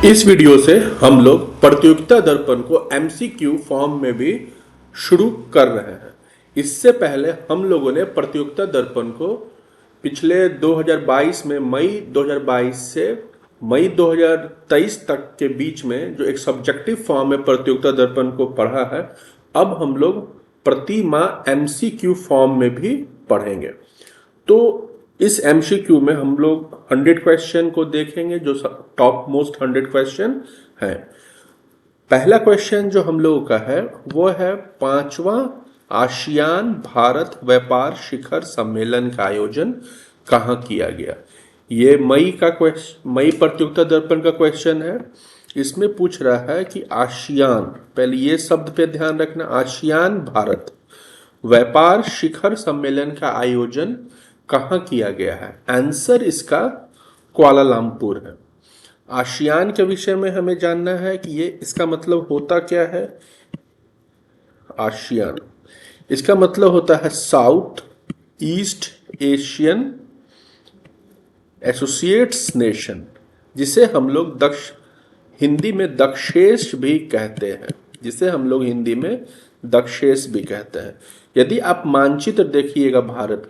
इस वीडियो से हम लोग प्रतियोगिता दर्पण को एमसीक्यू फॉर्म में भी शुरू कर रहे हैं। इससे पहले हम लोगों ने प्रतियोगिता दर्पण को पिछले 2022 में मई 2022 से मई 2023 तक के बीच में जो एक सब्जेक्टिव फॉर्म में प्रतियोगिता दर्पण को पढ़ा है, अब हम लोग प्रति माह एमसीक्यू फॉर्म में भी पढ़ेंगे। तो इस एमसीक्यू में हम लोग 100 क्वेश्चन को देखेंगे जो टॉप मोस्ट 100 क्वेश्चन है। पहला क्वेश्चन जो हम लोगों का है वो है 5वां आसियान भारत व्यापार शिखर सम्मेलन का आयोजन कहाँ किया गया। ये मई प्रतियोगिता दर्पण का क्वेश्चन है। इसमें पूछ रहा है कि आसियान, पहले ये शब्द पे ध्यान रखना, आसियान भारत व्यापार शिखर सम्मेलन का आयोजन कहाँ किया गया है। आंसर इसका कुआलालंपुर है। आसियान के विषय में हमें जानना है कि ये इसका मतलब होता क्या है। आसियान इसका मतलब होता है south east Asian associates nation, जिसे हम लोग हिंदी में दक्षेश भी कहते हैं, जिसे हम लोग हिंदी में दक्षेश भी कहते हैं। यदि आप मानचित्र देखिएगा भारत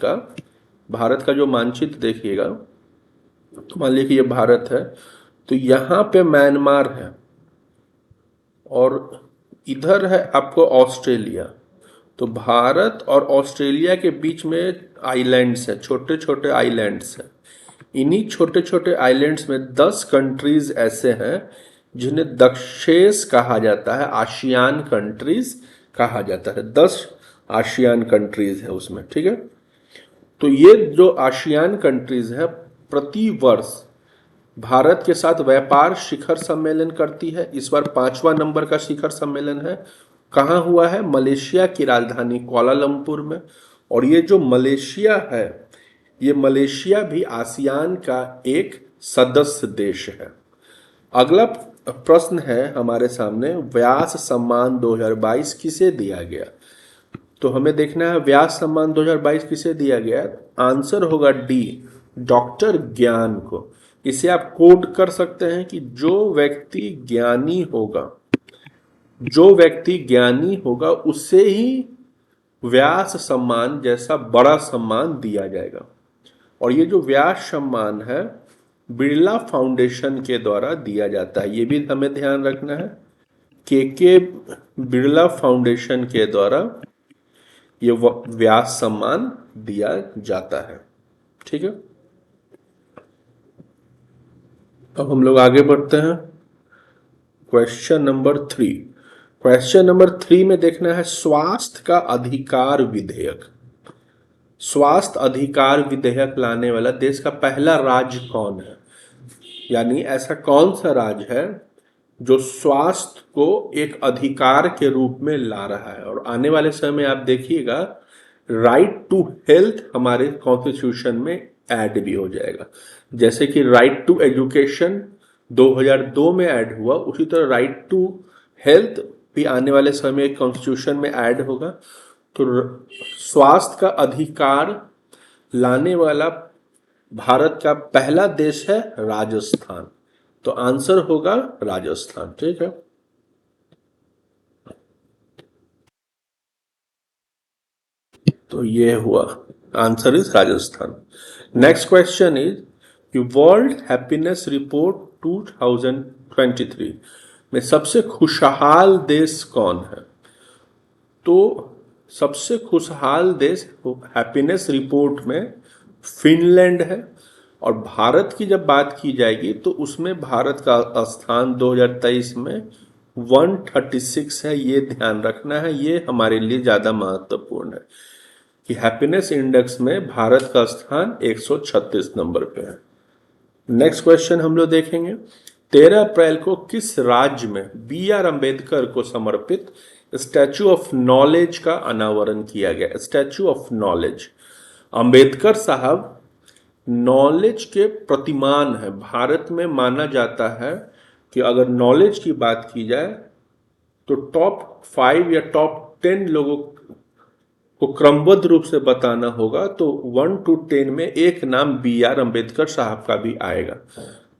का जो मानचित्र देखिएगा, तो मान लीजिए ये भारत है, तो यहाँ पे म्यांमार है और इधर है आपको ऑस्ट्रेलिया। तो भारत और ऑस्ट्रेलिया के बीच में आइलैंड्स है, छोटे छोटे आइलैंड्स हैं। इन्हीं छोटे छोटे आइलैंड्स में 10 कंट्रीज ऐसे हैं जिन्हें दक्षेश कहा जाता है, आसियान कंट्रीज कहा जाता है। 10 आसियान कंट्रीज है उसमें, ठीक है। तो ये जो आसियान कंट्रीज है प्रति वर्ष भारत के साथ व्यापार शिखर सम्मेलन करती है। इस बार 5वां नंबर का शिखर सम्मेलन है। कहाँ हुआ है? मलेशिया की राजधानी कुआलालंपुर में। और ये जो मलेशिया है, ये मलेशिया भी आसियान का एक सदस्य देश है। अगला प्रश्न है हमारे सामने, व्यास सम्मान 2022 किसे दिया गया। तो हमें देखना है व्यास सम्मान 2022 किसे दिया गया। आंसर होगा डी, डॉक्टर ज्ञान को। इसे आप कोड कर सकते हैं कि जो व्यक्ति ज्ञानी होगा उससे ही व्यास सम्मान जैसा बड़ा सम्मान दिया जाएगा। और ये जो व्यास सम्मान है बिरला फाउंडेशन के द्वारा दिया जाता है, ये भी हमें ध्यान रखना है। के बिरला फाउंडेशन के द्वारा ये व्यास सम्मान दिया जाता है, ठीक है। अब हम लोग आगे बढ़ते हैं। क्वेश्चन नंबर 3 में देखना है स्वास्थ्य का अधिकार विधेयक। स्वास्थ्य अधिकार विधेयक लाने वाला देश का पहला राज्य कौन है, यानी ऐसा कौन सा राज्य है जो स्वास्थ्य को एक अधिकार के रूप में ला रहा है। और आने वाले समय में आप देखिएगा राइट टू हेल्थ हमारे कॉन्स्टिट्यूशन में ऐड भी हो जाएगा। जैसे कि राइट टू एजुकेशन 2002 में ऐड हुआ, उसी तरह राइट टू हेल्थ भी आने वाले समय में कॉन्स्टिट्यूशन में ऐड होगा। तो स्वास्थ्य का अधिकार लाने वाला भारत का पहला देश है राजस्थान। तो आंसर होगा राजस्थान, ठीक है। तो ये हुआ answer is Rajasthan. Next question is कि वर्ल्ड हैप्पीनेस रिपोर्ट 2023 में सबसे खुशहाल देश कौन है। तो सबसे खुशहाल देश हैप्पीनेस रिपोर्ट में फिनलैंड है। और भारत की जब बात की जाएगी तो उसमें भारत का स्थान 2023 में 136 है। ये ध्यान रखना है, ये हमारे लिए ज़्यादा महत्वपूर्ण है कि हैप्पीनेस इंडेक्स में भारत का स्थान 136 नंबर पे है। नेक्स्ट क्वेश्चन हम लोग देखेंगे, 13 अप्रैल को किस राज्य में BR अम्बेडकर को समर्पित स्टैचू ऑफ नॉलेज का अनावरण किया गया। स्टैचू ऑफ नॉलेज, अम्बेडकर साहब नॉलेज के प्रतिमान है। भारत में माना जाता है कि अगर नॉलेज की बात की जाए तो टॉप 5 या टॉप 10 लोगों को क्रमबद्ध रूप से बताना होगा तो 1 to 10 में एक नाम BR अम्बेडकर साहब का भी आएगा।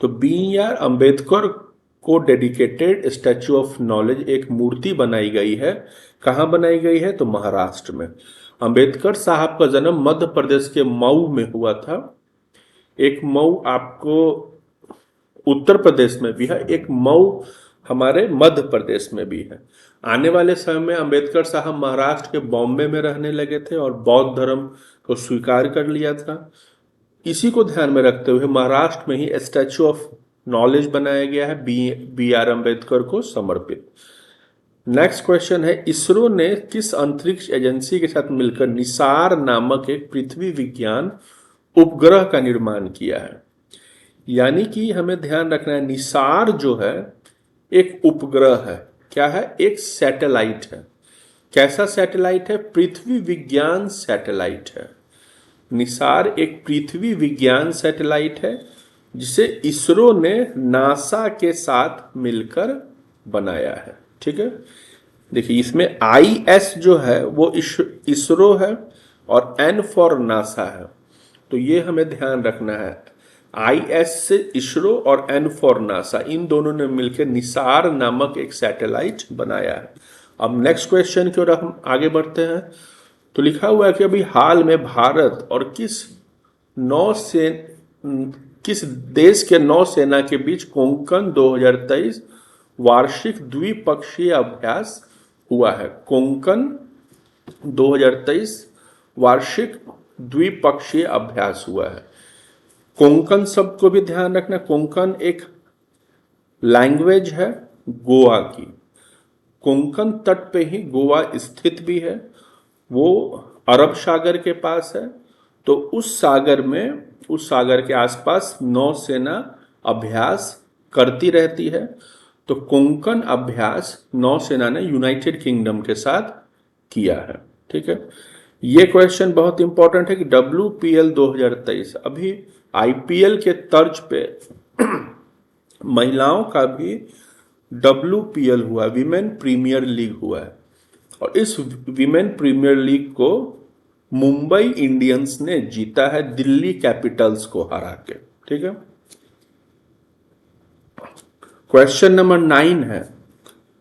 तो BR अम्बेडकर को डेडिकेटेड स्टैचू ऑफ नॉलेज, एक मूर्ति बनाई गई है। कहाँ बनाई गई है? तो महाराष्ट्र में। अंबेडकर साहब का जन्म मध्य प्रदेश के मऊ में हुआ था। एक मऊ आपको उत्तर प्रदेश में भी है, एक मऊ हमारे मध्य प्रदेश में भी है। आने वाले समय में अंबेडकर साहब महाराष्ट्र के बॉम्बे में रहने लगे थे और बौद्ध धर्म को स्वीकार कर लिया था। इसी को ध्यान में रखते हुए महाराष्ट्र में ही स्टैचू ऑफ नॉलेज बनाया गया है, बी आर अम्बेडकर को समर्पित। नेक्स्ट क्वेश्चन है, इसरो ने किस अंतरिक्ष एजेंसी के साथ मिलकर निसार नामक एक पृथ्वी विज्ञान उपग्रह का निर्माण किया है? यानी कि हमें ध्यान रखना है, निसार जो है एक उपग्रह है। क्या है? एक सैटेलाइट है। कैसा सैटेलाइट है? पृथ्वी विज्ञान सैटेलाइट है। निसार एक पृथ्वी विज्ञान सैटेलाइट है जिसे इसरो ने नासा के साथ मिलकर बनाया है। ठीक है, देखिए इसमें IS जो है वो इसरो है और N फॉर नासा है, तो ये हमें ध्यान रखना है। IS से इसरो और N फॉर नासा, इन दोनों ने मिलकर निसार नामक एक सैटेलाइट बनाया है। अब नेक्स्ट क्वेश्चन की ओर हम आगे बढ़ते हैं। तो लिखा हुआ है कि अभी हाल में भारत और किस देश के नौसेना के बीच कोंकण 2023 वार्षिक द्विपक्षीय अभ्यास हुआ है। कोंकण 2023 वार्षिक द्विपक्षीय अभ्यास हुआ है। कोंकण शब्द को भी ध्यान रखना। कोंकण एक लैंग्वेज है गोवा की। कोंकण तट पे ही गोवा स्थित भी है, वो अरब सागर के पास है। तो उस सागर के आसपास नौसेना अभ्यास करती रहती है। तो कोंकण अभ्यास नौसेना ने यूनाइटेड किंगडम के साथ किया है। ठीक है, ये क्वेश्चन बहुत इंपॉर्टेंट है कि WPL 2023, अभी IPL के तर्ज पे महिलाओं का भी WPL हुआ, विमेन प्रीमियर लीग हुआ है, और इस विमेन प्रीमियर लीग को मुंबई इंडियंस ने जीता है दिल्ली कैपिटल्स को हरा के। ठीक है, क्वेश्चन नंबर 9 है,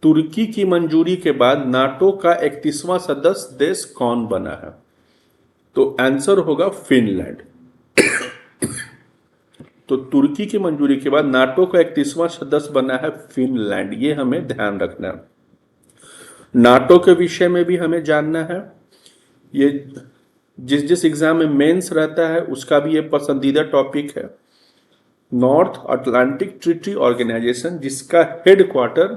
तुर्की की मंजूरी के बाद नाटो का 31वां सदस्य देश कौन बना है? तो आंसर होगा फिनलैंड। तो तुर्की की मंजूरी के बाद नाटो का 31वां सदस्य बना है फिनलैंड, ये हमें ध्यान रखना है। नाटो के विषय में भी हमें जानना है। ये जिस एग्जाम में मेंस रहता है उसका भी ये पसंदीदा टॉपिक है। नॉर्थ अटलांटिक ट्रीटी ऑर्गेनाइजेशन, जिसका हेडक्वार्टर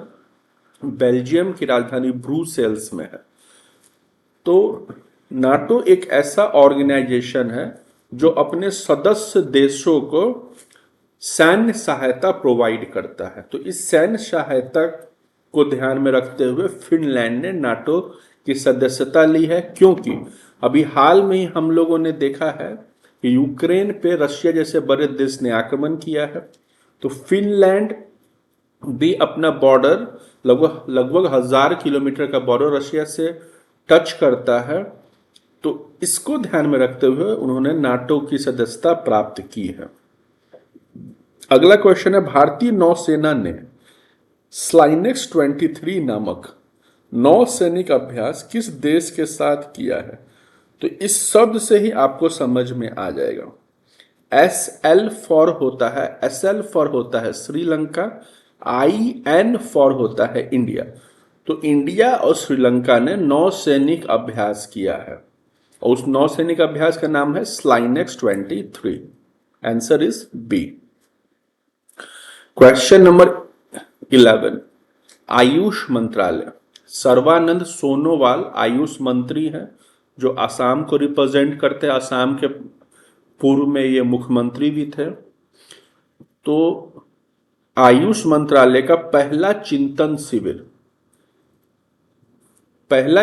बेल्जियम की राजधानी ब्रुसेल्स में है। तो नाटो एक ऐसा ऑर्गेनाइजेशन है जो अपने सदस्य देशों को सैन्य सहायता प्रोवाइड करता है। तो इस सैन्य सहायता को ध्यान में रखते हुए फिनलैंड ने नाटो की सदस्यता ली है, क्योंकि अभी हाल में ही हम लोगों ने देखा है कि यूक्रेन पे रशिया जैसे बड़े देश ने आक्रमण किया है। तो फिनलैंड भी अपना बॉर्डर लगभग 1000 किलोमीटर का बॉर्डर रशिया से टच करता है। तो इसको ध्यान में रखते हुए उन्होंने नाटो की सदस्यता प्राप्त की है। अगला क्वेश्चन है, भारतीय नौसेना ने स्लाइनेक्स 23 नामक नौसैनिक अभ्यास किस देश के साथ किया है? तो इस शब्द से ही आपको समझ में आ जाएगा। SL फॉर होता है श्रीलंका, IN फॉर होता है इंडिया। तो इंडिया और श्रीलंका ने नौसैनिक अभ्यास किया है और उस नौसैनिक अभ्यास का नाम है SLINEX 23। Answer is B। Question number 11, Ayush मंत्रालय, सर्बानंद सोनोवाल आयुष मंत्री हैं जो असम को रिप्रेजेंट करते हैं। असम के पूर्व में ये मुख्यमंत्री भी थे। तो आयुष मंत्रालय का पहला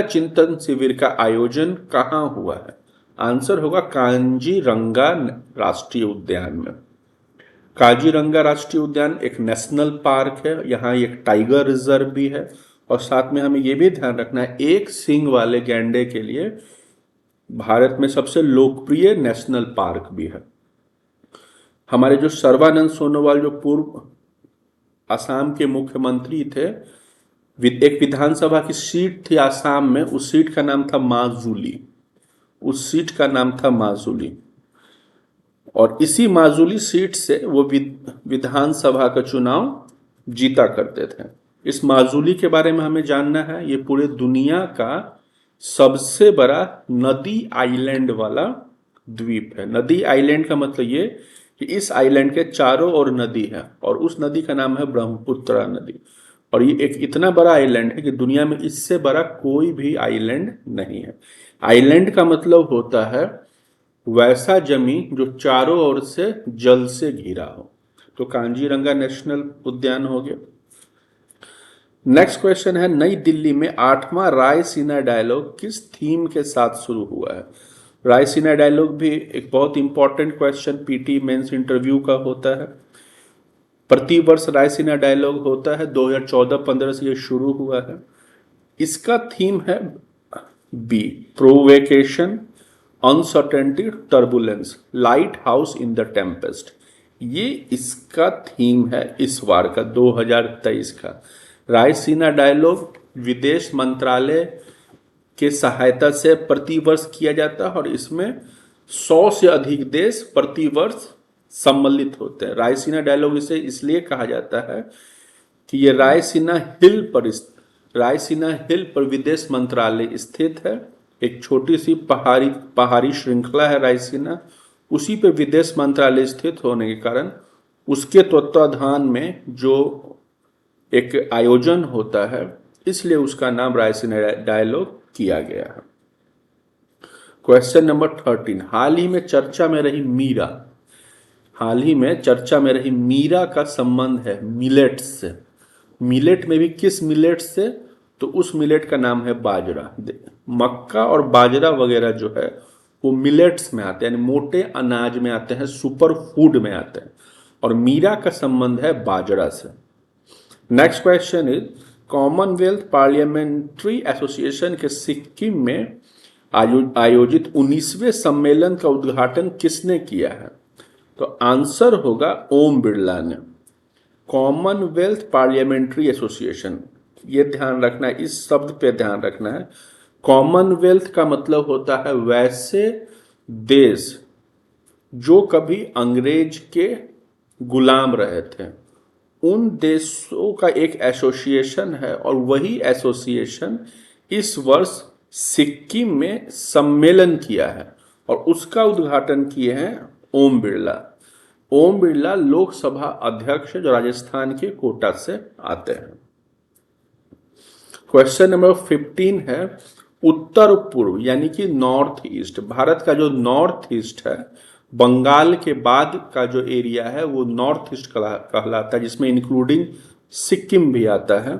चिंतन शिविर का आयोजन कहाँ हुआ है? आंसर होगा कांजीरंगा राष्ट्रीय उद्यान में। काजीरंगा राष्ट्रीय उद्यान एक नेशनल पार्क है, यहाँ एक टाइगर रिजर्व भी है, और साथ में हमें यह भी ध्यान रखना है एक सींग वाले गैंडे के लिए भारत में सबसे लोकप्रिय नेशनल पार्क भी है। हमारे जो सर्बानंद सोनोवाल जो पूर्व असम के मुख्यमंत्री थे। एक विधानसभा की सीट थी असम में, उस सीट का नाम था माजुली, उस सीट का नाम था माजुली। और इसी माजुली सीट से वो विधानसभा का चुनाव जीता करते थे। इस माजुली के बारे में हमें जानना है। ये पूरे दुनिया का सबसे बड़ा नदी आइलैंड वाला द्वीप है। नदी आइलैंड का मतलब ये कि इस आइलैंड के चारों ओर नदी है और उस नदी का नाम है ब्रह्मपुत्र नदी। और ये एक इतना बड़ा आइलैंड है कि दुनिया में इससे बड़ा कोई भी आइलैंड नहीं है। आइलैंड का मतलब होता है वैसा जमीन जो चारों ओर से जल से घिरा हो। तो कांजीरंगा नेशनल उद्यान हो गया। नेक्स्ट क्वेश्चन है, नई दिल्ली में 8वां रायसीना डायलॉग किस थीम के साथ शुरू हुआ है? रायसीना डायलॉग भी एक बहुत important question PT mains interview का होता है। प्रतिवर्ष रायसीना डायलॉग होता है, 2014-15 से ये शुरू हुआ है। इसका थीम है बी, provocation, uncertainty, turbulence, lighthouse in the tempest. ये इसका थीम है इस बार का 2023 का। रायसीना डायलॉग विदेश मंत्रालय के सहायता से प्रतिवर्ष किया जाता है और इसमें 100 से अधिक देश प्रतिवर्ष सम्मिलित होते हैं। रायसीना डायलॉग इसे इसलिए कहा जाता है कि ये रायसीना हिल पर विदेश मंत्रालय स्थित है। एक छोटी सी पहाड़ी श्रृंखला है रायसीना, उसी पे विदेश मंत्रालय स्थित होने के कारण उसके तत्वाधान में जो एक आयोजन होता है, इसलिए उसका नाम रायसीना डायलॉग किया गया है। क्वेश्चन नंबर 13, हाल ही में चर्चा में रही मीरा का संबंध है मिलेट से। मिलेट में भी किस मिलेट से? तो उस मिलेट का नाम है बाजरा। मक्का और बाजरा वगैरह जो है वो मिलेट्स में आते हैं, यानी मोटे अनाज में आते हैं, सुपर फूड में आते हैं। और मीरा का संबंध है बाजरा से। Next question is, Commonwealth parliamentary association के सिक्किम में आयोजित 19वें सम्मेलन का उद्घाटन किसने किया है? तो आंसर होगा ओम बिरला ने। कॉमनवेल्थ पार्लियामेंट्री एसोसिएशन, ये ध्यान रखना है, इस शब्द पे ध्यान रखना है। कॉमनवेल्थ का मतलब होता है वैसे देश जो कभी अंग्रेज के गुलाम रहे थे, उन देशों का एक एसोसिएशन है। और वही एसोसिएशन इस वर्ष सिक्किम में सम्मेलन किया है और उसका उद्घाटन किए हैं ओम बिरला। ओम बिरला लोकसभा अध्यक्ष जो राजस्थान के कोटा से आते हैं। क्वेश्चन नंबर 15 है, उत्तर पूर्व यानी कि नॉर्थ ईस्ट, भारत का जो नॉर्थ ईस्ट है, बंगाल के बाद का जो एरिया है वो नॉर्थ ईस्ट कहलाता है, जिसमें इंक्लूडिंग सिक्किम भी आता है।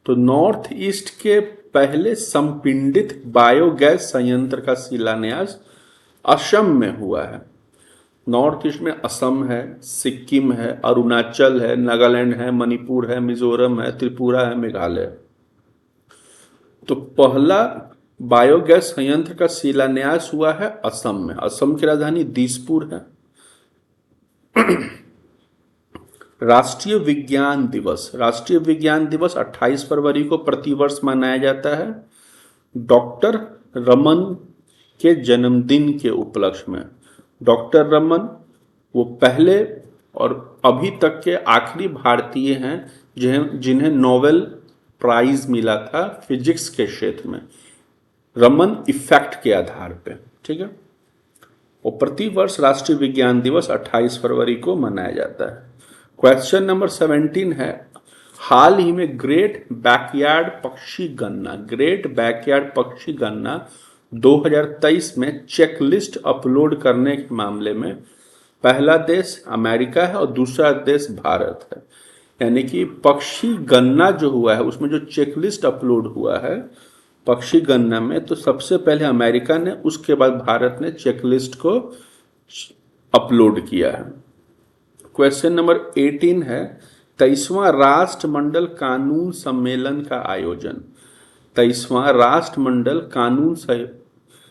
तो नॉर्थ ईस्ट के पहले संपिंडित बायोगैस संयंत्र का शिलान्यास असम में हुआ है। नॉर्थ ईस्ट में असम है, सिक्किम है, अरुणाचल है, नागालैंड है, मणिपुर है, मिजोरम है, त्रिपुरा है, मेघालय। तो पहला बायोगैस संयंत्र का शिलान्यास हुआ है असम में। असम की राजधानी दिसपुर है। राष्ट्रीय विज्ञान दिवस 28 फरवरी को प्रतिवर्ष मनाया जाता है डॉक्टर रमन के जन्मदिन के उपलक्ष्य में। डॉक्टर रमन वो पहले और अभी तक के आखिरी भारतीय हैं जिन्हें नोबेल प्राइज मिला था फिजिक्स के क्षेत्र में, रमन इफेक्ट के आधार पे। ठीक है, और प्रतिवर्ष राष्ट्रीय विज्ञान दिवस 28 फरवरी को मनाया जाता है। क्वेश्चन नंबर 17 है, हाल ही में ग्रेट बैकयार्ड पक्षी गणना 2023 में चेकलिस्ट अपलोड करने के मामले में पहला देश अमेरिका है और दूसरा देश भारत है। यानी कि पक्षी गणना जो हुआ है उसमें जो चेकलिस्ट अपलोड हुआ है पक्षी गणना में, तो सबसे पहले अमेरिका ने, उसके बाद भारत ने चेकलिस्ट को अपलोड किया है। क्वेश्चन नंबर 18 है, 23वां राष्ट्रमंडल कानून सम्मेलन का आयोजन। 23वां राष्ट्रमंडल कानून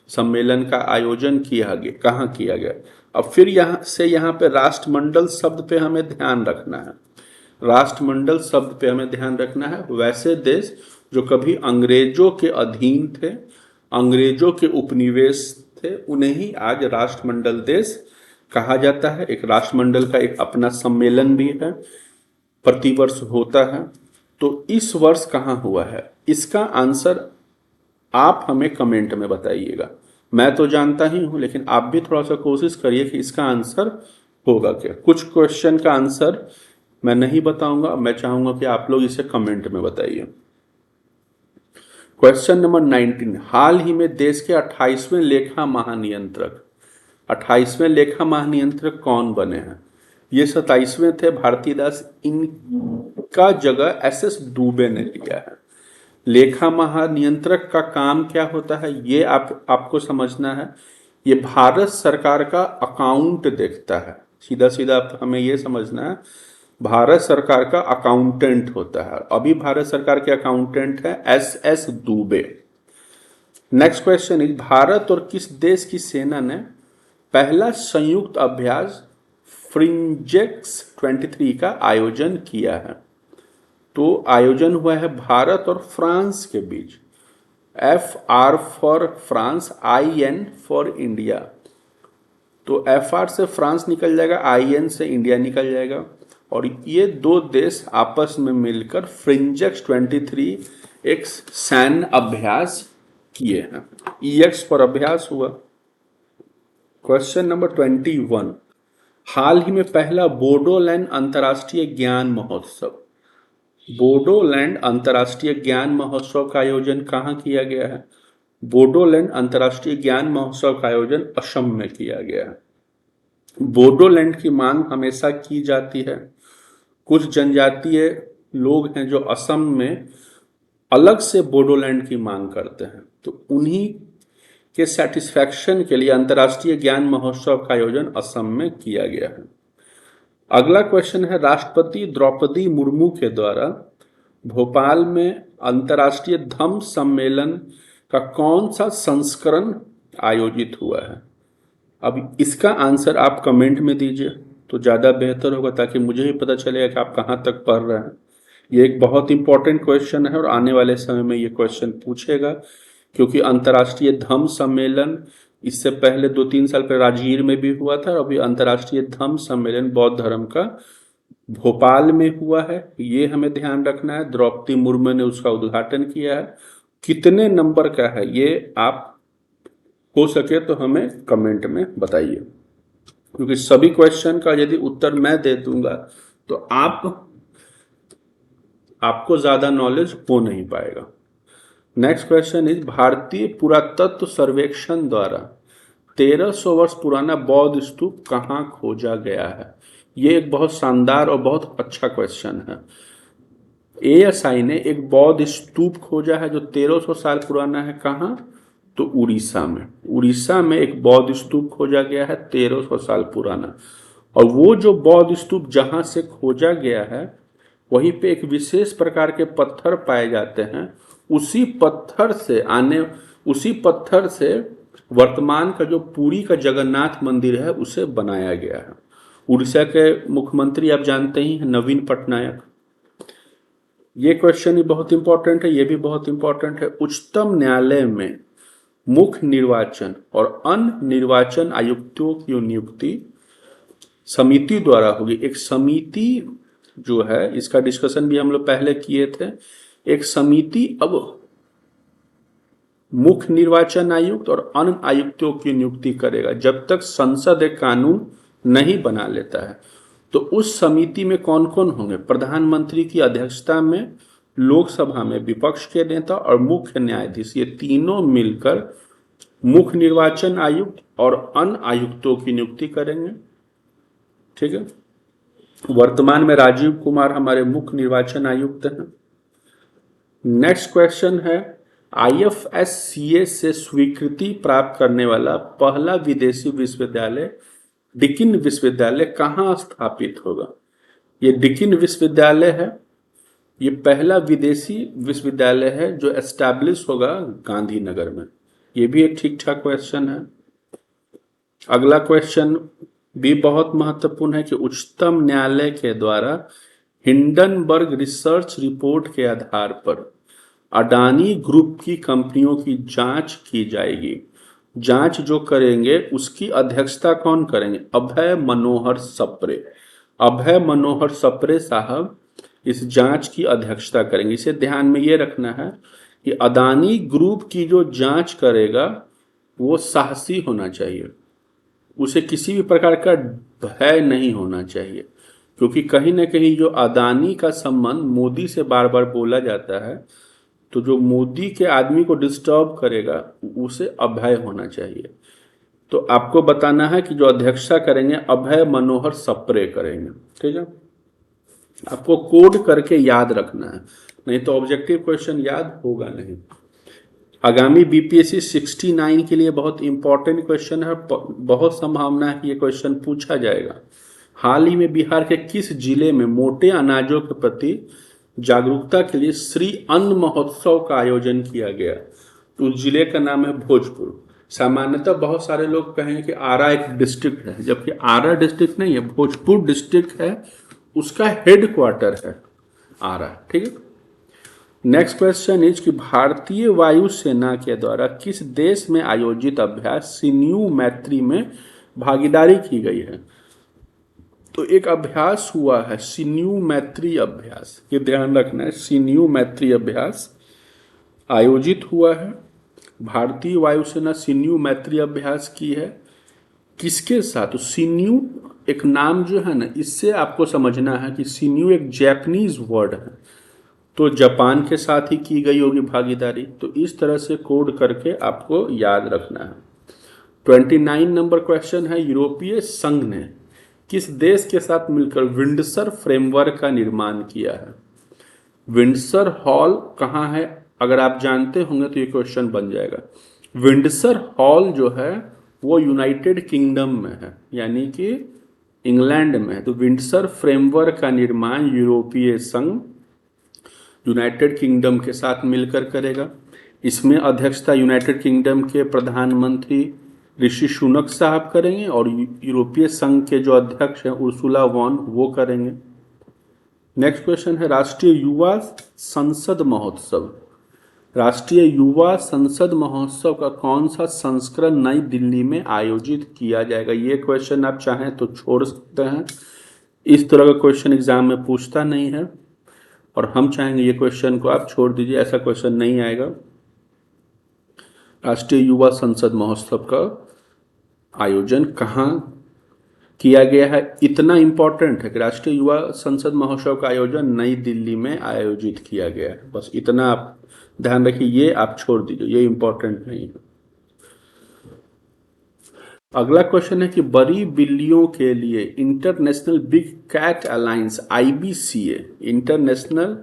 सम्मेलन का आयोजन कहाँ किया गया? अब फिर यहाँ पे राष्ट्रमंडल शब्द पे हमें ध्यान रखना है। राष्ट्रमंडल शब्द पे हमें ध्यान रखना है। वैसे देश जो कभी अंग्रेजों के अधीन थे, अंग्रेजों के उपनिवेश थे, उन्हें ही आज राष्ट्रमंडल देश कहा जाता है। एक राष्ट्रमंडल का एक अपना सम्मेलन भी है, प्रतिवर्ष होता है। तो इस वर्ष कहाँ हुआ है, इसका आंसर आप हमें कमेंट में बताइएगा। मैं तो जानता ही हूं, लेकिन आप भी थोड़ा सा कोशिश करिए कि इसका आंसर होगा क्या। कुछ क्वेश्चन का आंसर मैं नहीं बताऊंगा, मैं चाहूंगा कि आप लोग इसे कमेंट में बताइए। क्वेश्चन नंबर 19, हाल ही में देश के 28वें लेखा महानियंत्रक, 28वें लेखा महानियंत्रक कौन बने हैं? ये 27वें थे भारतीदास, इनका जगह एस दुबे ने लिया है। लेखा महानियंत्रक का काम क्या होता है ये आपको समझना है। ये भारत सरकार का अकाउंट देखता है, सीधा सीधा हमें ये समझना है, भारत सरकार का अकाउंटेंट होता है। अभी भारत सरकार के अकाउंटेंट है S Dubey. Next question is, Bharat और किस देश की सेना ने पहला संयुक्त अभ्यास फ्रिंजेक्स 23 का आयोजन किया है? तो आयोजन हुआ है भारत और फ्रांस के बीच। FR for France, IN for India. तो FR से फ्रांस निकल जाएगा, IN से इंडिया निकल जाएगा, और ये दो देश आपस में मिलकर फ्रिंजेक्स 23 एक सैन्य अभ्यास किए हैं। EX पर अभ्यास हुआ। क्वेश्चन नंबर 21, हाल ही में पहला बोडोलैंड अंतर्राष्ट्रीय ज्ञान महोत्सव, बोडोलैंड अंतर्राष्ट्रीय ज्ञान महोत्सव का आयोजन कहाँ किया गया है? बोडोलैंड अंतर्राष्ट्रीय ज्ञान महोत्सव का आयोजन असम में किया गया है। बोडोलैंड की मांग हमेशा की जाती है। कुछ जनजातीय लोग हैं जो असम में अलग से बोडोलैंड की मांग करते हैं, तो उन्हीं के सेटिस्फैक्शन के लिए अंतर्राष्ट्रीय ज्ञान महोत्सव का आयोजन असम में किया गया है। अगला क्वेश्चन है, राष्ट्रपति द्रौपदी मुर्मू के द्वारा भोपाल में अंतर्राष्ट्रीय धम्म सम्मेलन का कौन सा संस्करण आयोजित हुआ है? अब इसका आंसर आप कमेंट में दीजिए तो ज़्यादा बेहतर होगा, ताकि मुझे ही पता चलेगा कि आप कहाँ तक पढ़ रहे हैं। ये एक बहुत इंपॉर्टेंट क्वेश्चन है और आने वाले समय में ये क्वेश्चन पूछेगा, क्योंकि अंतर्राष्ट्रीय धम्म सम्मेलन इससे पहले 2-3 साल पहले राजगीर में भी हुआ था, और अभी अंतर्राष्ट्रीय धम्म सम्मेलन बौद्ध धर्म का भोपाल में हुआ है। ये हमें ध्यान रखना है। द्रौपदी मुर्मू ने उसका उद्घाटन किया है। कितने नंबर का है ये आप हो सके तो हमें कमेंट में बताइए, क्योंकि सभी क्वेश्चन का यदि उत्तर मैं दे दूंगा तो आपको ज्यादा नॉलेज हो नहीं पाएगा। नेक्स्ट क्वेश्चन इज, भारतीय पुरातत्व सर्वेक्षण द्वारा 1300 वर्ष पुराना बौद्ध स्तूप कहाँ खोजा गया है? ये एक बहुत शानदार और बहुत अच्छा क्वेश्चन है। ASI ने एक बौद्ध स्तूप खोजा है जो 1300 साल पुराना है। कहाँ? तो उड़ीसा में। उड़ीसा में एक बौद्ध स्तूप खोजा गया है 1300 साल पुराना, और वो जो बौद्ध स्तूप जहाँ से खोजा गया है वहीं पे एक विशेष प्रकार के पत्थर पाए जाते हैं। उसी पत्थर से वर्तमान का जो पुरी का जगन्नाथ मंदिर है उसे बनाया गया है। उड़ीसा के मुख्यमंत्री आप जानते ही हैं, नवीन पटनायक। ये क्वेश्चन ही बहुत इंपॉर्टेंट है, ये भी बहुत इंपॉर्टेंट है। उच्चतम न्यायालय में मुख्य निर्वाचन और अन्य निर्वाचन आयुक्तों की नियुक्ति समिति द्वारा होगी। एक समिति जो है, इसका डिस्कशन भी हम लोग पहले किए थे। एक समिति अब मुख्य निर्वाचन आयुक्त और अन्य आयुक्तों की नियुक्ति करेगा जब तक संसद एक कानून नहीं बना लेता है। तो उस समिति में कौन कौन होंगे? प्रधानमंत्री की अध्यक्षता में लोकसभा में विपक्ष के नेता और मुख्य न्यायाधीश, ये तीनों मिलकर मुख्य निर्वाचन आयुक्त और अन्य आयुक्तों की नियुक्ति करेंगे। ठीक है। वर्तमान में राजीव कुमार हमारे मुख्य निर्वाचन आयुक्त हैं। नेक्स्ट क्वेश्चन है, IFSCA से स्वीकृति प्राप्त करने वाला पहला विदेशी विश्वविद्यालय डिकिन विश्वविद्यालय कहाँ स्थापित होगा? ये डिकिन विश्वविद्यालय है, ये पहला विदेशी विश्वविद्यालय है जो एस्टैब्लिश होगा गांधीनगर में। ये भी एक ठीक ठाक क्वेश्चन है। अगला क्वेश्चन भी बहुत महत्वपूर्ण है कि उच्चतम न्यायालय के द्वारा हिंडनबर्ग रिसर्च रिपोर्ट के आधार पर अडानी ग्रुप की कंपनियों की जांच की जाएगी। जांच जो करेंगे उसकी अध्यक्षता कौन करेंगे? अभय मनोहर सप्रे। अभय मनोहर सप्रे साहब इस जांच की अध्यक्षता करेंगे। इसे ध्यान में ये रखना है कि अदानी ग्रुप की जो जांच करेगा वो साहसी होना चाहिए, उसे किसी भी प्रकार का भय नहीं होना चाहिए, क्योंकि कहीं ना कहीं जो अदानी का संबंध मोदी से बार बार बोला जाता है, तो जो मोदी के आदमी को डिस्टर्ब करेगा उसे अभय होना चाहिए। तो आपको बताना है कि जो अध्यक्षता करेंगे अभय मनोहर सप्रे करेंगे। ठीक है, आपको कोड करके याद रखना है, नहीं तो ऑब्जेक्टिव क्वेश्चन याद होगा नहीं। आगामी बीपीएससी 69 के लिए बहुत इंपॉर्टेंट क्वेश्चन है, बहुत संभावना है कि ये क्वेश्चन पूछा जाएगा। हाल ही में बिहार के किस जिले में मोटे अनाजों के प्रति जागरूकता के लिए श्री अन्न महोत्सव का आयोजन किया गया? तो उस जिले का नाम है भोजपुर। सामान्यतः बहुत सारे लोग कहेंगे कि आरा एक डिस्ट्रिक्ट है, जबकि आरा डिस्ट्रिक्ट नहीं है, भोजपुर डिस्ट्रिक्ट है, उसका हेड क्वार्टर है आरा। ठीक है, नेक्स्ट क्वेश्चन इज कि भारतीय वायुसेना के द्वारा किस देश में आयोजित अभ्यास सिन्यू मैत्री में भागीदारी की गई है? तो एक अभ्यास हुआ है सिन्यू मैत्री अभ्यास, ये ध्यान रखना है, सिन्यू मैत्री अभ्यास आयोजित हुआ है। भारतीय वायुसेना सिन्यू मैत्री अभ्यास की है, किसके साथ? तो सिन्यू एक नाम जो है ना, इससे आपको समझना है कि सिन्यू एक जैपनीज वर्ड है, तो जापान के साथ ही की गई होगी भागीदारी। तो इस तरह से कोड करके आपको याद रखना है। 29 नंबर क्वेश्चन है, यूरोपीय संघ ने किस देश के साथ मिलकर विंडसर फ्रेमवर्क का निर्माण किया है? विंडसर हॉल कहाँ है? अगर आप जानते होंगे तो ये क्वेश्चन बन जाएगा। विंडसर हॉल जो है वो यूनाइटेड किंगडम में है, यानी कि इंग्लैंड में है। तो विंडसर फ्रेमवर्क का निर्माण यूरोपीय संघ यूनाइटेड किंगडम के साथ मिलकर करेगा। इसमें अध्यक्षता यूनाइटेड किंगडम के प्रधानमंत्री ऋषि सुनक साहब करेंगे और यूरोपीय संघ के जो अध्यक्ष हैं उर्सुला वॉन वो करेंगे। नेक्स्ट क्वेश्चन है, राष्ट्रीय युवा संसद महोत्सव। राष्ट्रीय युवा संसद महोत्सव का कौन सा संस्करण नई दिल्ली में आयोजित किया जाएगा? ये क्वेश्चन आप चाहें तो छोड़ सकते हैं, इस तरह का क्वेश्चन एग्जाम में पूछता नहीं है, और हम चाहेंगे ये क्वेश्चन को आप छोड़ दीजिए, ऐसा क्वेश्चन नहीं आएगा। राष्ट्रीय युवा संसद महोत्सव का आयोजन कहाँ किया गया है? इतना इंपॉर्टेंट है कि राष्ट्रीय युवा संसद महोत्सव का आयोजन नई दिल्ली में आयोजित किया गया है। बस इतना आप ध्यान रखिए, ये आप छोड़ दीजिए, ये इंपॉर्टेंट नहीं है। अगला क्वेश्चन है कि बड़ी बिल्लियों के लिए International Big Cat Alliance IBCA, International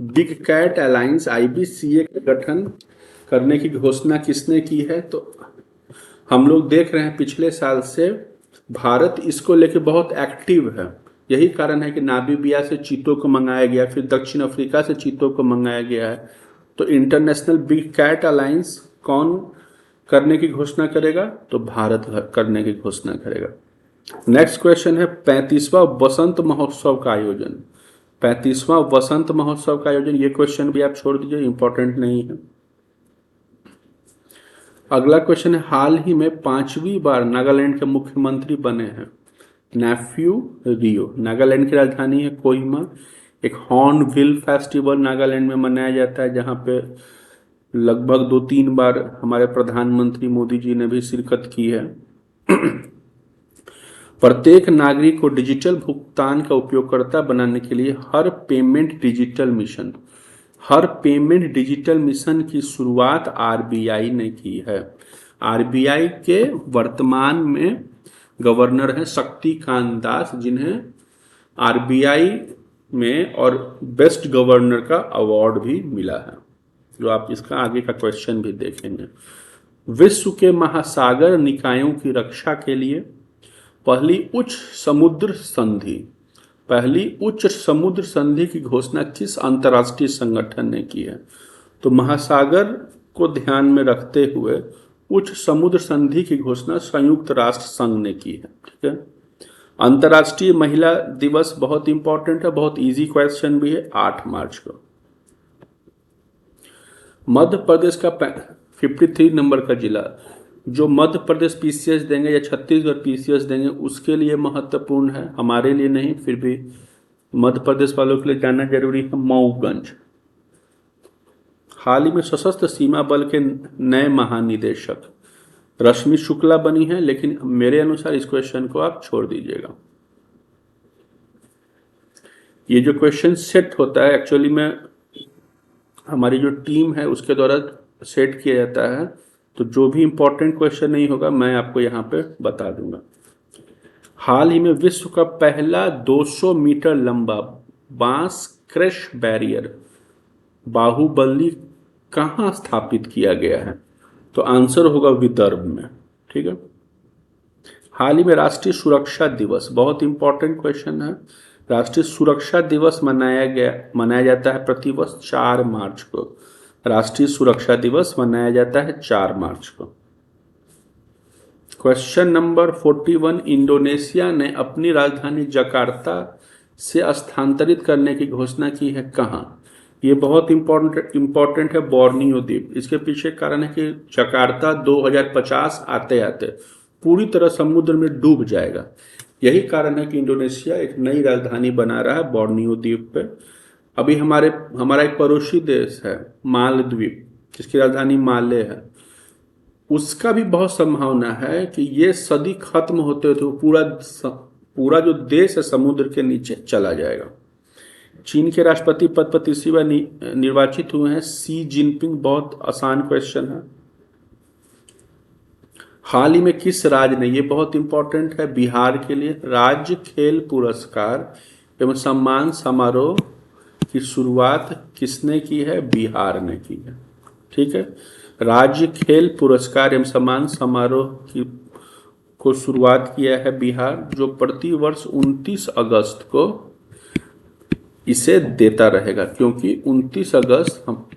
Big Cat Alliance IBCA का गठन करने की घोषणा किसने की है? तो हम लोग देख रहे हैं पिछले साल से भारत इसको लेके बहुत एक्टिव है। यही कारण है कि नामीबिया से चीतों को मंगाया गया, फिर दक्षिण अफ्रीका से चीतों को मंगाया गया है। तो इंटरनेशनल बिग कैट अलायंस कौन करने की घोषणा करेगा? तो भारत करने की घोषणा करेगा। नेक्स्ट क्वेश्चन है, 35वां वसंत महोत्सव का आयोजन। 35वां वसंत महोत्सव का आयोजन, ये क्वेश्चन भी आप छोड़ दीजिए, इंपॉर्टेंट नहीं है। अगला क्वेश्चन है, हाल ही में 5वीं बार नागालैंड के मुख्यमंत्री बने हैं नेफ्यू रियो। नागालैंड की राजधानी है कोहिमा। एक हॉर्नबिल फेस्टिवल नागालैंड में मनाया जाता है, जहाँ पे लगभग 2-3 बार हमारे प्रधानमंत्री मोदी जी ने भी शिरकत की है। प्रत्येक नागरिक को डिजिटल भुगतान का उपयोगकर्ता बनाने के लिए हर पेमेंट डिजिटल मिशन की शुरुआत RBI ने की है। RBI के वर्तमान में गवर्नर हैं शक्तिकांत दास, जिन्हें RBI में और बेस्ट गवर्नर का अवार्ड भी मिला है, जो आप इसका आगे का क्वेश्चन भी देखेंगे। विश्व के महासागर निकायों की रक्षा के लिए पहली उच्च समुद्र संधि की घोषणा किस अंतर्राष्ट्रीय संगठन ने की है? तो महासागर को ध्यान में रखते हुए उच्च समुद्र संधि की घोषणा संयुक्त राष्ट्र संघ ने की है। ठीक है, अंतर्राष्ट्रीय महिला दिवस बहुत इंपॉर्टेंट है, बहुत इजी क्वेश्चन भी है, 8 मार्च को। मध्य प्रदेश का 53 नंबर का जिला, जो मध्य प्रदेश पीसीएस देंगे या छत्तीसगढ़ पीसीएस देंगे उसके लिए महत्वपूर्ण है, हमारे लिए नहीं, फिर भी मध्य प्रदेश वालों के लिए जानना जरूरी है। मऊगंज। हाल ही में सशस्त्र सीमा बल के नए महानिदेशक रश्मि शुक्ला बनी है, लेकिन मेरे अनुसार इस क्वेश्चन को आप छोड़ दीजिएगा। ये जो क्वेश्चन सेट होता है एक्चुअली में हमारी जो टीम है उसके द्वारा सेट किया जाता है, तो जो भी इंपॉर्टेंट क्वेश्चन नहीं होगा मैं आपको यहाँ पे बता दूंगा। हाल ही में विश्व का पहला 200 मीटर लंबा बांस क्रश बैरियर बाहुबली कहाँ स्थापित किया गया है? तो आंसर होगा विदर्भ में। ठीक है। हाल ही में राष्ट्रीय सुरक्षा दिवस, बहुत इंपॉर्टेंट क्वेश्चन है। राष्ट्रीय सुरक्षा दिवस मनाया जाता है प्रतिवर्ष 4 मार्च को। राष्ट्रीय सुरक्षा दिवस मनाया जाता है 4 मार्च को। क्वेश्चन नंबर 41, इंडोनेशिया ने अपनी राजधानी जकार्ता से स्थानांतरित करने की घोषणा की है, कहाँ? ये बहुत इंपॉर्टेंट है, बोर्नियो द्वीप। इसके पीछे कारण है कि जकार्ता 2050 आते आते पूरी तरह समुद्र में डूब जाएगा। यही कारण है कि इंडोनेशिया एक नई राजधानी बना रहा है बोर्नियो द्वीप पे। अभी हमारा एक पड़ोसी देश है मालद्वीप, जिसकी राजधानी माले है, उसका भी बहुत संभावना है कि ये सदी खत्म होते होते पूरा जो देश है समुद्र के नीचे चला जाएगा। चीन के राष्ट्रपति पद पर तीसरी बार निर्वाचित हुए हैं शी जिनपिंग, बहुत आसान क्वेश्चन है। हाल ही में किस राज्य ने, ये बहुत इंपॉर्टेंट है बिहार के लिए, राज्य खेल पुरस्कार एवं सम्मान समारोह की शुरुआत किसने की है? बिहार ने की है। ठीक है। राज्य खेल पुरस्कार एवं सम्मान समारोह को शुरुआत किया है बिहार, जो प्रति वर्ष 29 अगस्त को इसे देता रहेगा, क्योंकि 29 अगस्त हम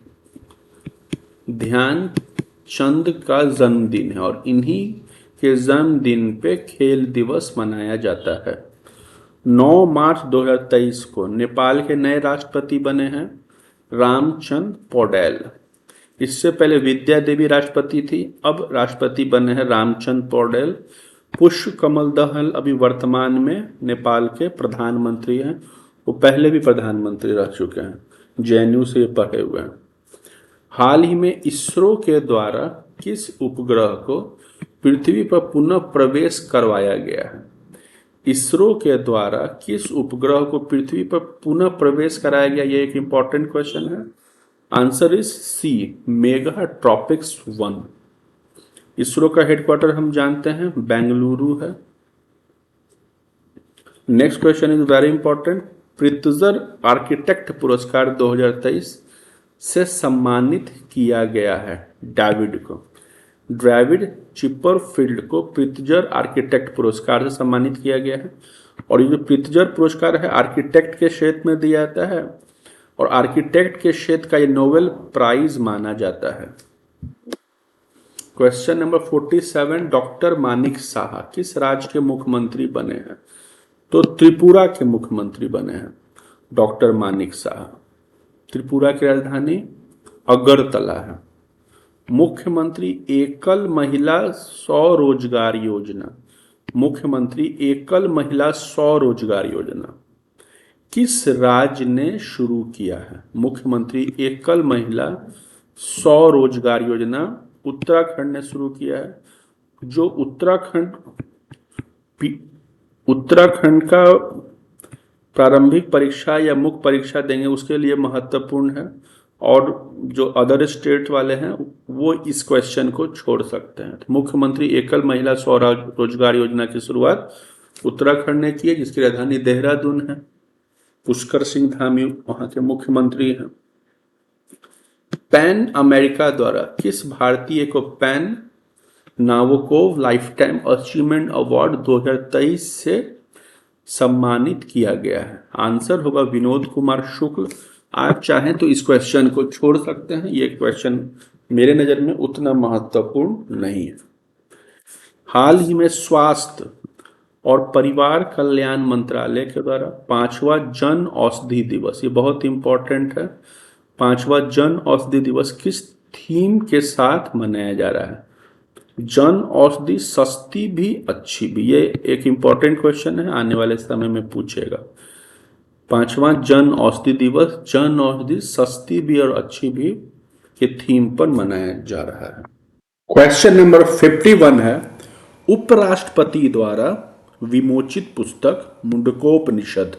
ध्यानचंद का जन्मदिन है और इन्हीं के जन्मदिन पे खेल दिवस मनाया जाता है। 9 मार्च 2023 को नेपाल के नए राष्ट्रपति बने हैं रामचंद्र पौडेल। इससे पहले विद्या देवी राष्ट्रपति थी, अब राष्ट्रपति बने हैं रामचंद्र पौडेल। पुष्प कमल दहल अभी वर्तमान में नेपाल के प्रधानमंत्री हैं, वो पहले भी प्रधानमंत्री रह चुके हैं, जेएनयू से पढ़े हुए हैं। हाल ही में इसरो के द्वारा किस उपग्रह को पृथ्वी पर पुनः प्रवेश करवाया गया है? इसरो के द्वारा किस उपग्रह को पृथ्वी पर पुनः प्रवेश कराया गया? ये एक इंपॉर्टेंट क्वेश्चन है। Answer is C, mega tropics 1। ISRO का हेडक्वार्टर हम जानते हैं बेंगलुरु है। Next question is very important. Pritzker architect पुरस्कार 2023 से सम्मानित किया गया है डेविड को। डेविड चिपरफील्ड को प्रित्जर आर्किटेक्ट पुरस्कार से सम्मानित किया गया है। और ये जो प्रित्जर पुरस्कार है आर्किटेक्ट के क्षेत्र में दिया जाता है और आर्किटेक्ट के क्षेत्र का ये नोबेल प्राइज माना जाता है। Question number 47, doctor Manik Saha किस राज्य के मुख्यमंत्री बने हैं? तो त्रिपुरा के मुख्यमंत्री बने हैं डॉक्टर मानिक साहा। त्रिपुरा की राजधानी अगरतला है। मुख्यमंत्री एकल महिला स्वरोजगार योजना, मुख्यमंत्री एकल महिला स्वरोजगार योजना किस राज्य ने शुरू किया है? मुख्यमंत्री एकल महिला स्वरोजगार योजना उत्तराखंड ने शुरू किया है। जो उत्तराखंड का प्रारंभिक परीक्षा या मुख्य परीक्षा देंगे उसके लिए महत्वपूर्ण है, और जो अदर स्टेट वाले हैं वो इस क्वेश्चन को छोड़ सकते हैं। तो मुख्यमंत्री एकल महिला स्वरोजगार योजना की शुरुआत उत्तराखंड ने की है, जिसकी राजधानी देहरादून है। पुष्कर सिंह धामी वहां के मुख्यमंत्री हैं। पैन अमेरिका द्वारा किस भारतीय को pan Nabokov lifetime achievement award 2023 से सम्मानित किया गया है? आंसर होगा विनोद कुमार शुक्ल। आप चाहें तो इस क्वेश्चन को छोड़ सकते हैं, ये क्वेश्चन मेरे नज़र में उतना महत्वपूर्ण नहीं है। हाल ही में स्वास्थ्य और परिवार कल्याण मंत्रालय के द्वारा 5वां जन औषधि दिवस, ये बहुत इंपॉर्टेंट है, 5वां जन औषधि दिवस किस थीम के साथ मनाया जा रहा है? जन औषधि सस्ती भी अच्छी भी, ये एक इंपॉर्टेंट क्वेश्चन है, आने वाले समय में पूछेगा। 5वां जन औषधि दिवस जन औषधि सस्ती भी और अच्छी भी के थीम पर मनाया जा रहा है। क्वेश्चन नंबर 51 है, उपराष्ट्रपति द्वारा विमोचित पुस्तक Mundakopanishad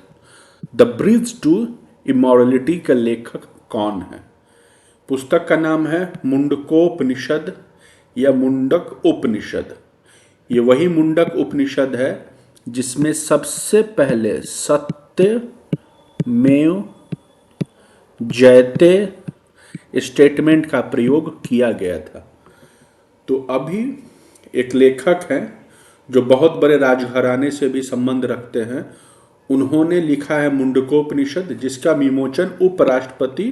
the bridge to immorality का लेखक कौन है? पुस्तक का नाम है मुंडकोपनिषद या मुंडक उपनिषद। ये वही मुंडक उपनिषद है जिसमें सबसे पहले सत्य में जयते स्टेटमेंट का प्रयोग किया गया था। तो अभी एक लेखक हैं जो बहुत बड़े राजघराने से भी संबंध रखते हैं, उन्होंने लिखा है मुंडकोपनिषद, जिसका विमोचन उपराष्ट्रपति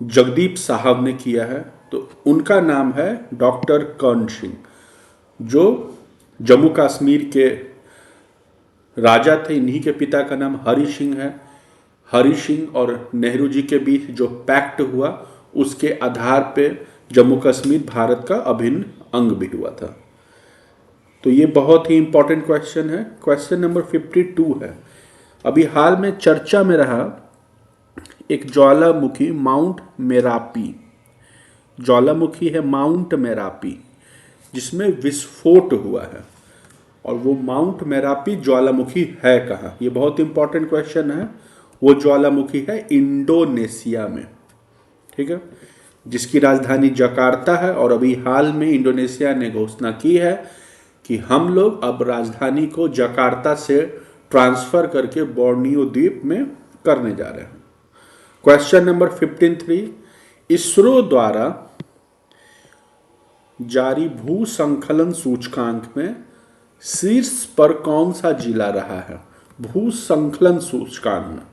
जगदीप साहब ने किया है। तो उनका नाम है डॉक्टर कर्ण सिंह, जो जम्मू कश्मीर के राजा थे। इन्हीं के पिता का नाम हरि सिंह है। हरि सिंह और नेहरू जी के बीच जो पैक्ट हुआ, उसके आधार पे जम्मू कश्मीर भारत का अभिन्न अंग भी हुआ था। तो ये बहुत ही इंपॉर्टेंट क्वेश्चन है। क्वेश्चन नंबर 52 है, अभी हाल में चर्चा में रहा एक ज्वालामुखी माउंट मेरापी, ज्वालामुखी है माउंट मेरापी, जिसमें विस्फोट हुआ है। और वो माउंट मेरापी ज्वालामुखी है कहाँ? ये बहुत इंपॉर्टेंट क्वेश्चन है। वो ज्वालामुखी है इंडोनेशिया में, ठीक है, जिसकी राजधानी जकार्ता है। और अभी हाल में इंडोनेशिया ने घोषणा की है कि हम लोग अब राजधानी को जकार्ता से ट्रांसफर करके बोर्नियो द्वीप में करने जा रहे हैं। क्वेश्चन नंबर 53, इसरो द्वारा जारी भू संखलन सूचकांक में शीर्ष पर कौन सा जिला रहा है? भू संखलन सूचकांक में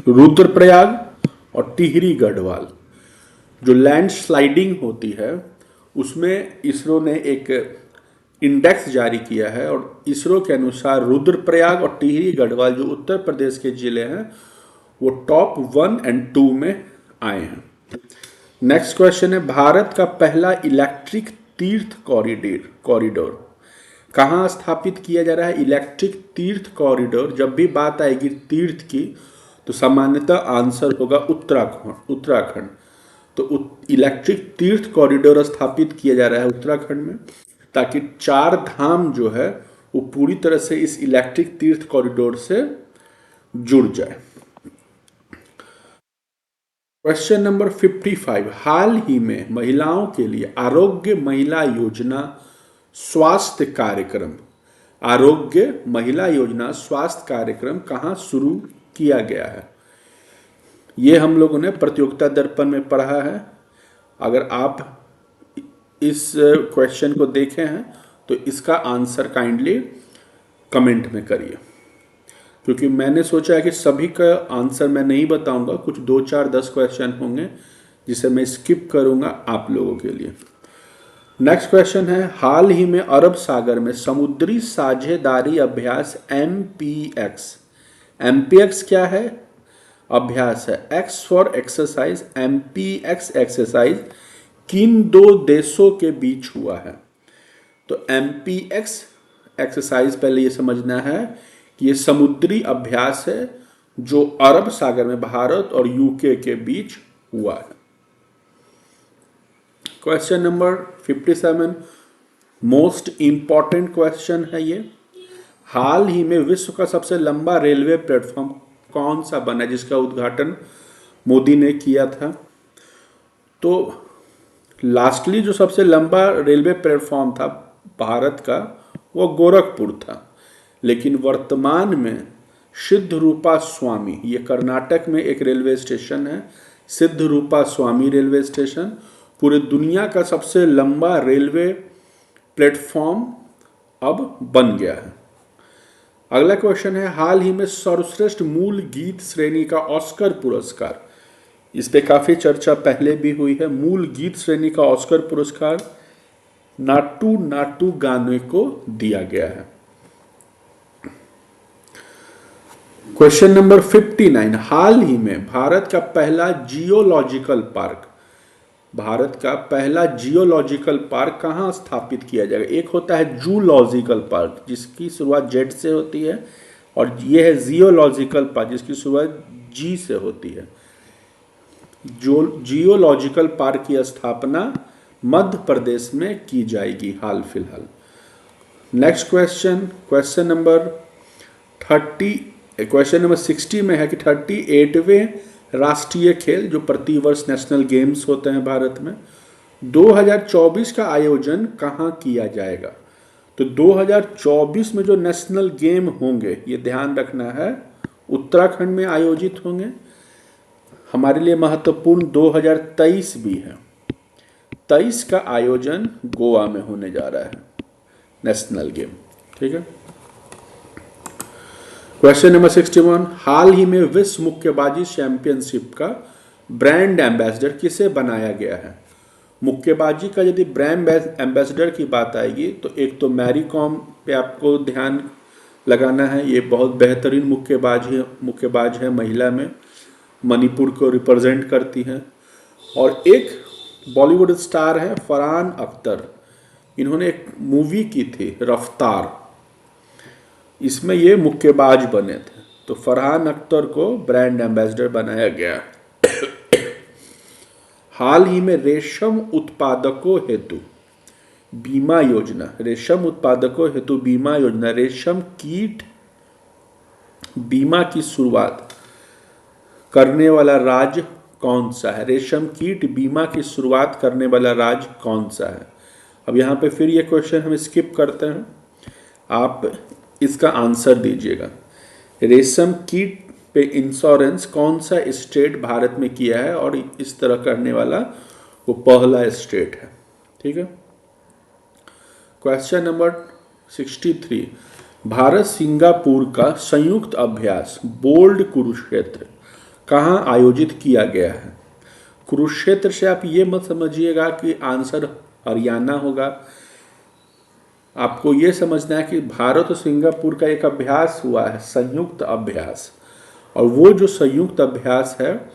रुद्रप्रयाग और टिहरी गढ़वाल। जो लैंड स्लाइडिंग होती है उसमें इसरो ने एक इंडेक्स जारी किया है, और इसरो के अनुसार रुद्रप्रयाग और टिहरी गढ़वाल जो उत्तर प्रदेश के जिले हैं वो टॉप 1 और 2 में आए हैं। नेक्स्ट क्वेश्चन है, भारत का पहला इलेक्ट्रिक तीर्थ कॉरिडोर कहाँ स्थापित किया जा रहा है? इलेक्ट्रिक तीर्थ कॉरिडोर, जब भी बात आएगी तीर्थ की तो सामान्यतः आंसर होगा उत्तराखंड। तो इलेक्ट्रिक तीर्थ कॉरिडोर स्थापित किया जा रहा है उत्तराखंड में, ताकि 4 धाम जो है वो पूरी तरह से इस इलेक्ट्रिक तीर्थ कॉरिडोर से जुड़ जाए। क्वेश्चन नंबर 55, हाल ही में महिलाओं के लिए आरोग्य महिला योजना स्वास्थ्य कार्यक्रम, आरोग्य महिला योजना स्वास्थ्य कार्यक्रम कहाँ शुरू किया गया है? ये हम लोगों ने प्रतियोगिता दर्पण में पढ़ा है। अगर आप इस क्वेश्चन को देखे हैं तो इसका आंसर काइंडली कमेंट में करिए, क्योंकि मैंने सोचा है कि सभी का आंसर मैं नहीं बताऊंगा, कुछ 2, 4, 10 क्वेश्चन होंगे जिसे मैं स्किप करूंगा आप लोगों के लिए। नेक्स्ट क्वेश्चन है, हाल ही में अरब सागर में समुद्री साझेदारी अभ्यास MPX क्या है? अभ्यास है, X for exercise, MPX exercise किन 2 देशों के बीच हुआ है? तो MPX एक्सरसाइज पहले ये समझना है कि ये समुद्री अभ्यास है जो अरब सागर में भारत और यूके के बीच हुआ है। Question number 57, most important question है ये, हाल ही में विश्व का सबसे लंबा रेलवे प्लेटफॉर्म कौन सा बना, जिसका उद्घाटन मोदी ने किया था? तो लास्टली जो सबसे लंबा रेलवे प्लेटफॉर्म था भारत का वो गोरखपुर था, लेकिन वर्तमान में सिद्धरूपा स्वामी, ये कर्नाटक में एक रेलवे स्टेशन है, सिद्धरूपा स्वामी रेलवे स्टेशन पूरे दुनिया का सबसे लंबा रेलवे प्लेटफॉर्म अब बन गया है। अगला क्वेश्चन है, हाल ही में सर्वश्रेष्ठ मूल गीत श्रेणी का ऑस्कर पुरस्कार, इस पे काफी चर्चा पहले भी हुई है, मूल गीत श्रेणी का ऑस्कर पुरस्कार नाटू नाटू गाने को दिया गया है। क्वेश्चन नंबर 59, हाल ही में भारत का पहला जियोलॉजिकल पार्क कहाँ स्थापित किया जाएगा? एक होता है जूलॉजिकल पार्क जिसकी शुरुआत जेड से होती है, और ये है जियोलॉजिकल पार्क जिसकी शुरुआत जी से होती है। जियोलॉजिकल पार्क की स्थापना मध्य प्रदेश में की जाएगी हाल फिलहाल। नेक्स्ट क्वेश्चन नंबर 60 में है कि 38वें राष्ट्रीय खेल जो प्रतिवर्ष नेशनल गेम्स होते हैं भारत में, 2024 का आयोजन कहाँ किया जाएगा? तो 2024 में जो नेशनल गेम होंगे, ये ध्यान रखना है, उत्तराखंड में आयोजित होंगे। हमारे लिए महत्वपूर्ण 2023 भी है। 23 का आयोजन गोवा में होने जा रहा है नेशनल गेम। ठीक है। क्वेश्चन नंबर 61, हाल ही में विश्व मुक्केबाजी चैंपियनशिप का ब्रांड एम्बेसडर किसे बनाया गया है? मुक्केबाजी का यदि ब्रांड एम्बेसडर की बात आएगी तो एक तो मैरी कॉम पे आपको ध्यान लगाना है। ये बहुत बेहतरीन मुक्केबाज है, महिला में मणिपुर को रिप्रेजेंट करती हैं। और एक बॉलीवुड स्टार है फरहान अख्तर, इन्होंने एक मूवी की थी रफ्तार, इसमें ये मुक्केबाज बने थे। तो फरहान अख्तर को ब्रांड एम्बेसडर बनाया गया। हाल ही में रेशम उत्पादकों हेतु बीमा योजना, रेशम कीट बीमा की शुरुआत करने वाला राज्य कौन सा है? रेशम कीट बीमा की शुरुआत करने वाला राज्य कौन सा है? अब यहाँ पे फिर ये क्वेश्चन हम स्किप करते हैं, आप इसका आंसर दीजिएगा। रेशम कीट पे इंश्योरेंस कौन सा स्टेट भारत में किया है, और इस तरह करने वाला वो पहला स्टेट है। ठीक है। क्वेश्चन नंबर 63, भारत सिंगापुर का संयुक्त अभ्यास बोल्ड कुरुक्षेत्र कहाँ आयोजित किया गया है? कुरुक्षेत्र से आप ये मत समझिएगा कि आंसर हरियाणा होगा। आपको ये समझना है कि भारत और सिंगापुर का एक अभ्यास हुआ है, संयुक्त अभ्यास, और वो जो संयुक्त अभ्यास है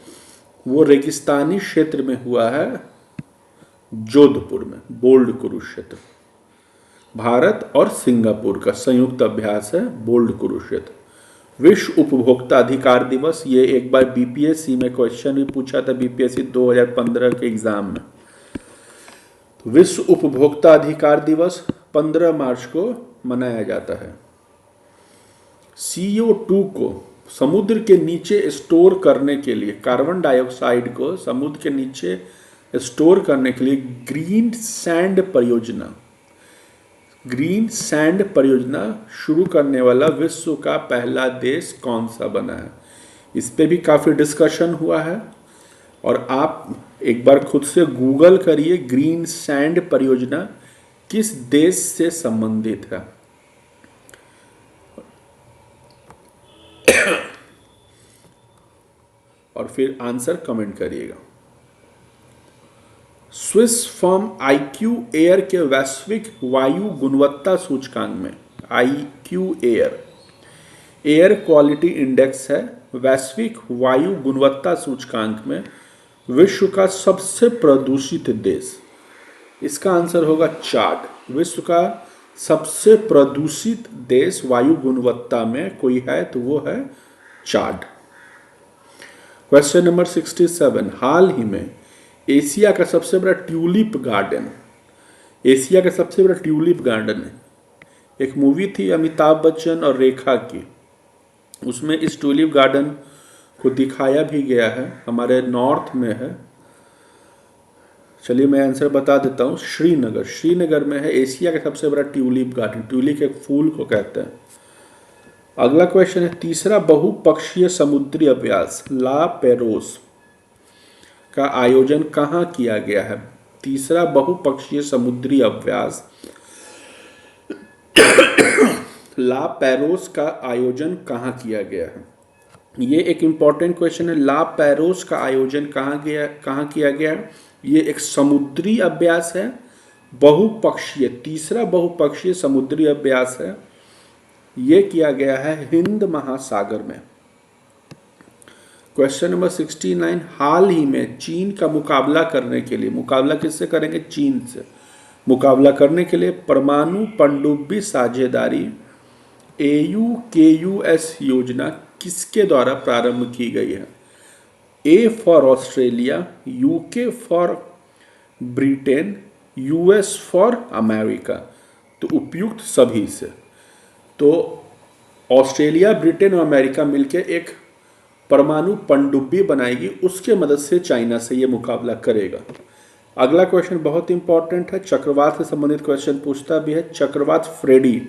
वो रेगिस्तानी क्षेत्र में हुआ है, जोधपुर में। बोल्ड कुरुक्षेत्र भारत और सिंगापुर का संयुक्त अभ्यास है, बोल्ड कुरुक्षेत्र। विश्व उपभोक्ता अधिकार दिवस, ये एक बार बीपीएससी में क्वेश्चन भी पूछा था, बीपीएससी 2015 के एग्जाम में। विश्व उपभोक्ता अधिकार दिवस 15 मार्च को मनाया जाता है। CO2 को समुद्र के नीचे स्टोर करने के लिए, कार्बन डाइऑक्साइड को समुद्र के नीचे स्टोर करने के लिए ग्रीन सैंड परियोजना शुरू करने वाला विश्व का पहला देश कौन सा बना है? इस पे भी काफ़ी डिस्कशन हुआ है, और आप एक बार खुद से गूगल करिए ग्रीन सैंड परियोजना किस देश से संबंधित है। और फिर आंसर कमेंट करिएगा। स्विस फर्म IQ एयर के वैश्विक वायु गुणवत्ता सूचकांक में, IQ एयर क्वालिटी इंडेक्स है, वैश्विक वायु गुणवत्ता सूचकांक में विश्व का सबसे प्रदूषित देश, इसका आंसर होगा चाड। विश्व का सबसे प्रदूषित देश वायु गुणवत्ता में कोई है तो वो है चाड। क्वेश्चन नंबर 67, हाल ही में एशिया का सबसे बड़ा ट्यूलिप गार्डन है। एक मूवी थी अमिताभ बच्चन और रेखा की, उसमें इस ट्यूलिप गार्डन को दिखाया भी गया है, हमारे नॉर्थ में है। चलिए मैं आंसर बता देता हूँ, श्रीनगर में है एशिया का सबसे बड़ा ट्यूलिप गार्डन। ट्यूलिप के फूल को कहते हैं। अगला क्वेश्चन है, तीसरा बहुपक्षीय समुद्री अभ्यास ला पेरोस का आयोजन कहाँ किया गया है? तीसरा बहुपक्षीय समुद्री अभ्यास ला पेरोस का आयोजन कहाँ किया गया है? ये एक इम्पॉर्टेंट क्वेश्चन है। ला पेरोस का आयोजन कहाँ किया गया है? ये एक समुद्री अभ्यास है बहुपक्षीय, तीसरा बहुपक्षीय समुद्री अभ्यास है, ये किया गया है हिंद महासागर में। क्वेश्चन नंबर 69, हाल ही में चीन का मुकाबला करने के लिए, मुकाबला किससे करेंगे? चीन से मुकाबला करने के लिए परमाणु पनडुब्बी साझेदारी AUKUS योजना किसके द्वारा प्रारंभ की गई है? A for Australia, UK for Britain, US for America. तो उपयुक्त सभी से। तो ऑस्ट्रेलिया, ब्रिटेन और अमेरिका मिलकर एक परमाणु पनडुब्बी बनाएगी, उसके मदद से चाइना से ये मुकाबला करेगा। अगला क्वेश्चन बहुत इंपॉर्टेंट है, चक्रवात से संबंधित क्वेश्चन पूछता भी है। चक्रवात फ्रेडी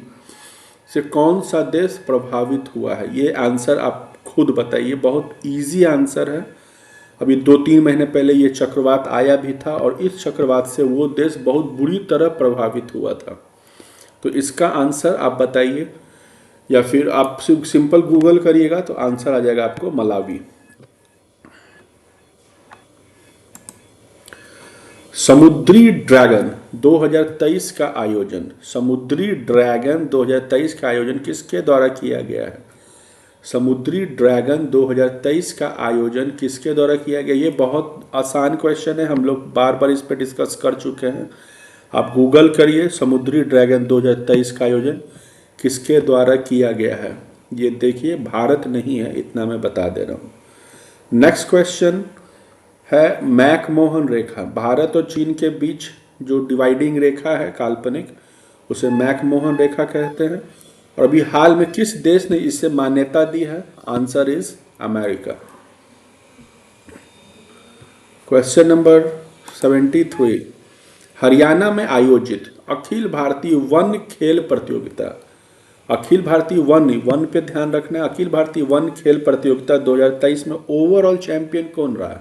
से कौन सा देश प्रभावित हुआ है? ये आंसर आप खुद बताइए, बहुत इजी आंसर है। अभी 2-3 महीने पहले ये चक्रवात आया भी था और इस चक्रवात से वो देश बहुत बुरी तरह प्रभावित हुआ था। तो इसका आंसर आप बताइए, या फिर आप सिंपल गूगल करिएगा तो आंसर आ जाएगा आपको मलावी। समुद्री ड्रैगन 2023 का आयोजन, समुद्री ड्रैगन 2023 का आयोजन किसके द्वारा किया गया है? समुद्री ड्रैगन 2023 का आयोजन किसके द्वारा किया गया? ये बहुत आसान क्वेश्चन है, हम लोग बार बार इस पर डिस्कस कर चुके हैं। आप गूगल करिए समुद्री ड्रैगन 2023 का आयोजन किसके द्वारा किया गया है। ये देखिए, भारत नहीं है, इतना मैं बता दे रहा हूँ। नेक्स्ट क्वेश्चन है मैकमोहन रेखा, भारत और चीन के बीच जो डिवाइडिंग रेखा है काल्पनिक, उसे मैकमोहन रेखा कहते हैं। और अभी हाल में किस देश ने इसे मान्यता दी है? Answer is America. Question number 73, Haryana में आयोजित अखिल भारतीय वन खेल प्रतियोगिता, अखिल भारतीय वन पे ध्यान रखना है, अखिल भारतीय वन खेल प्रतियोगिता 2023 में ओवरऑल चैंपियन कौन रहा?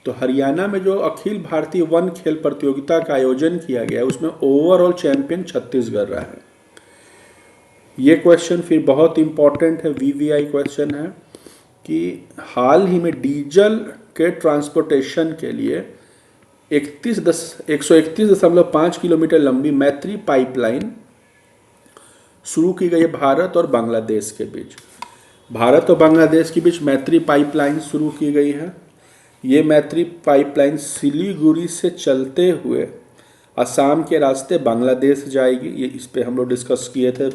तो हरियाणा में जो अखिल भारतीय वन खेल प्रतियोगिता का आयोजन किया गया है उसमें ओवरऑल चैंपियन छत्तीसगढ़ रहा है। ये क्वेश्चन फिर बहुत इंपॉर्टेंट है, VVI क्वेश्चन है कि हाल ही में डीजल के ट्रांसपोर्टेशन के लिए 131.5 किलोमीटर लंबी मैत्री पाइपलाइन शुरू की गई है भारत और बांग्लादेश के बीच। भारत और बांग्लादेश के बीच मैत्री पाइपलाइन शुरू की गई है। ये मैत्री पाइपलाइन सिलीगुड़ी से चलते हुए असम के रास्ते बांग्लादेश जाएगी। ये इस पे हम लोग डिस्कस किए थे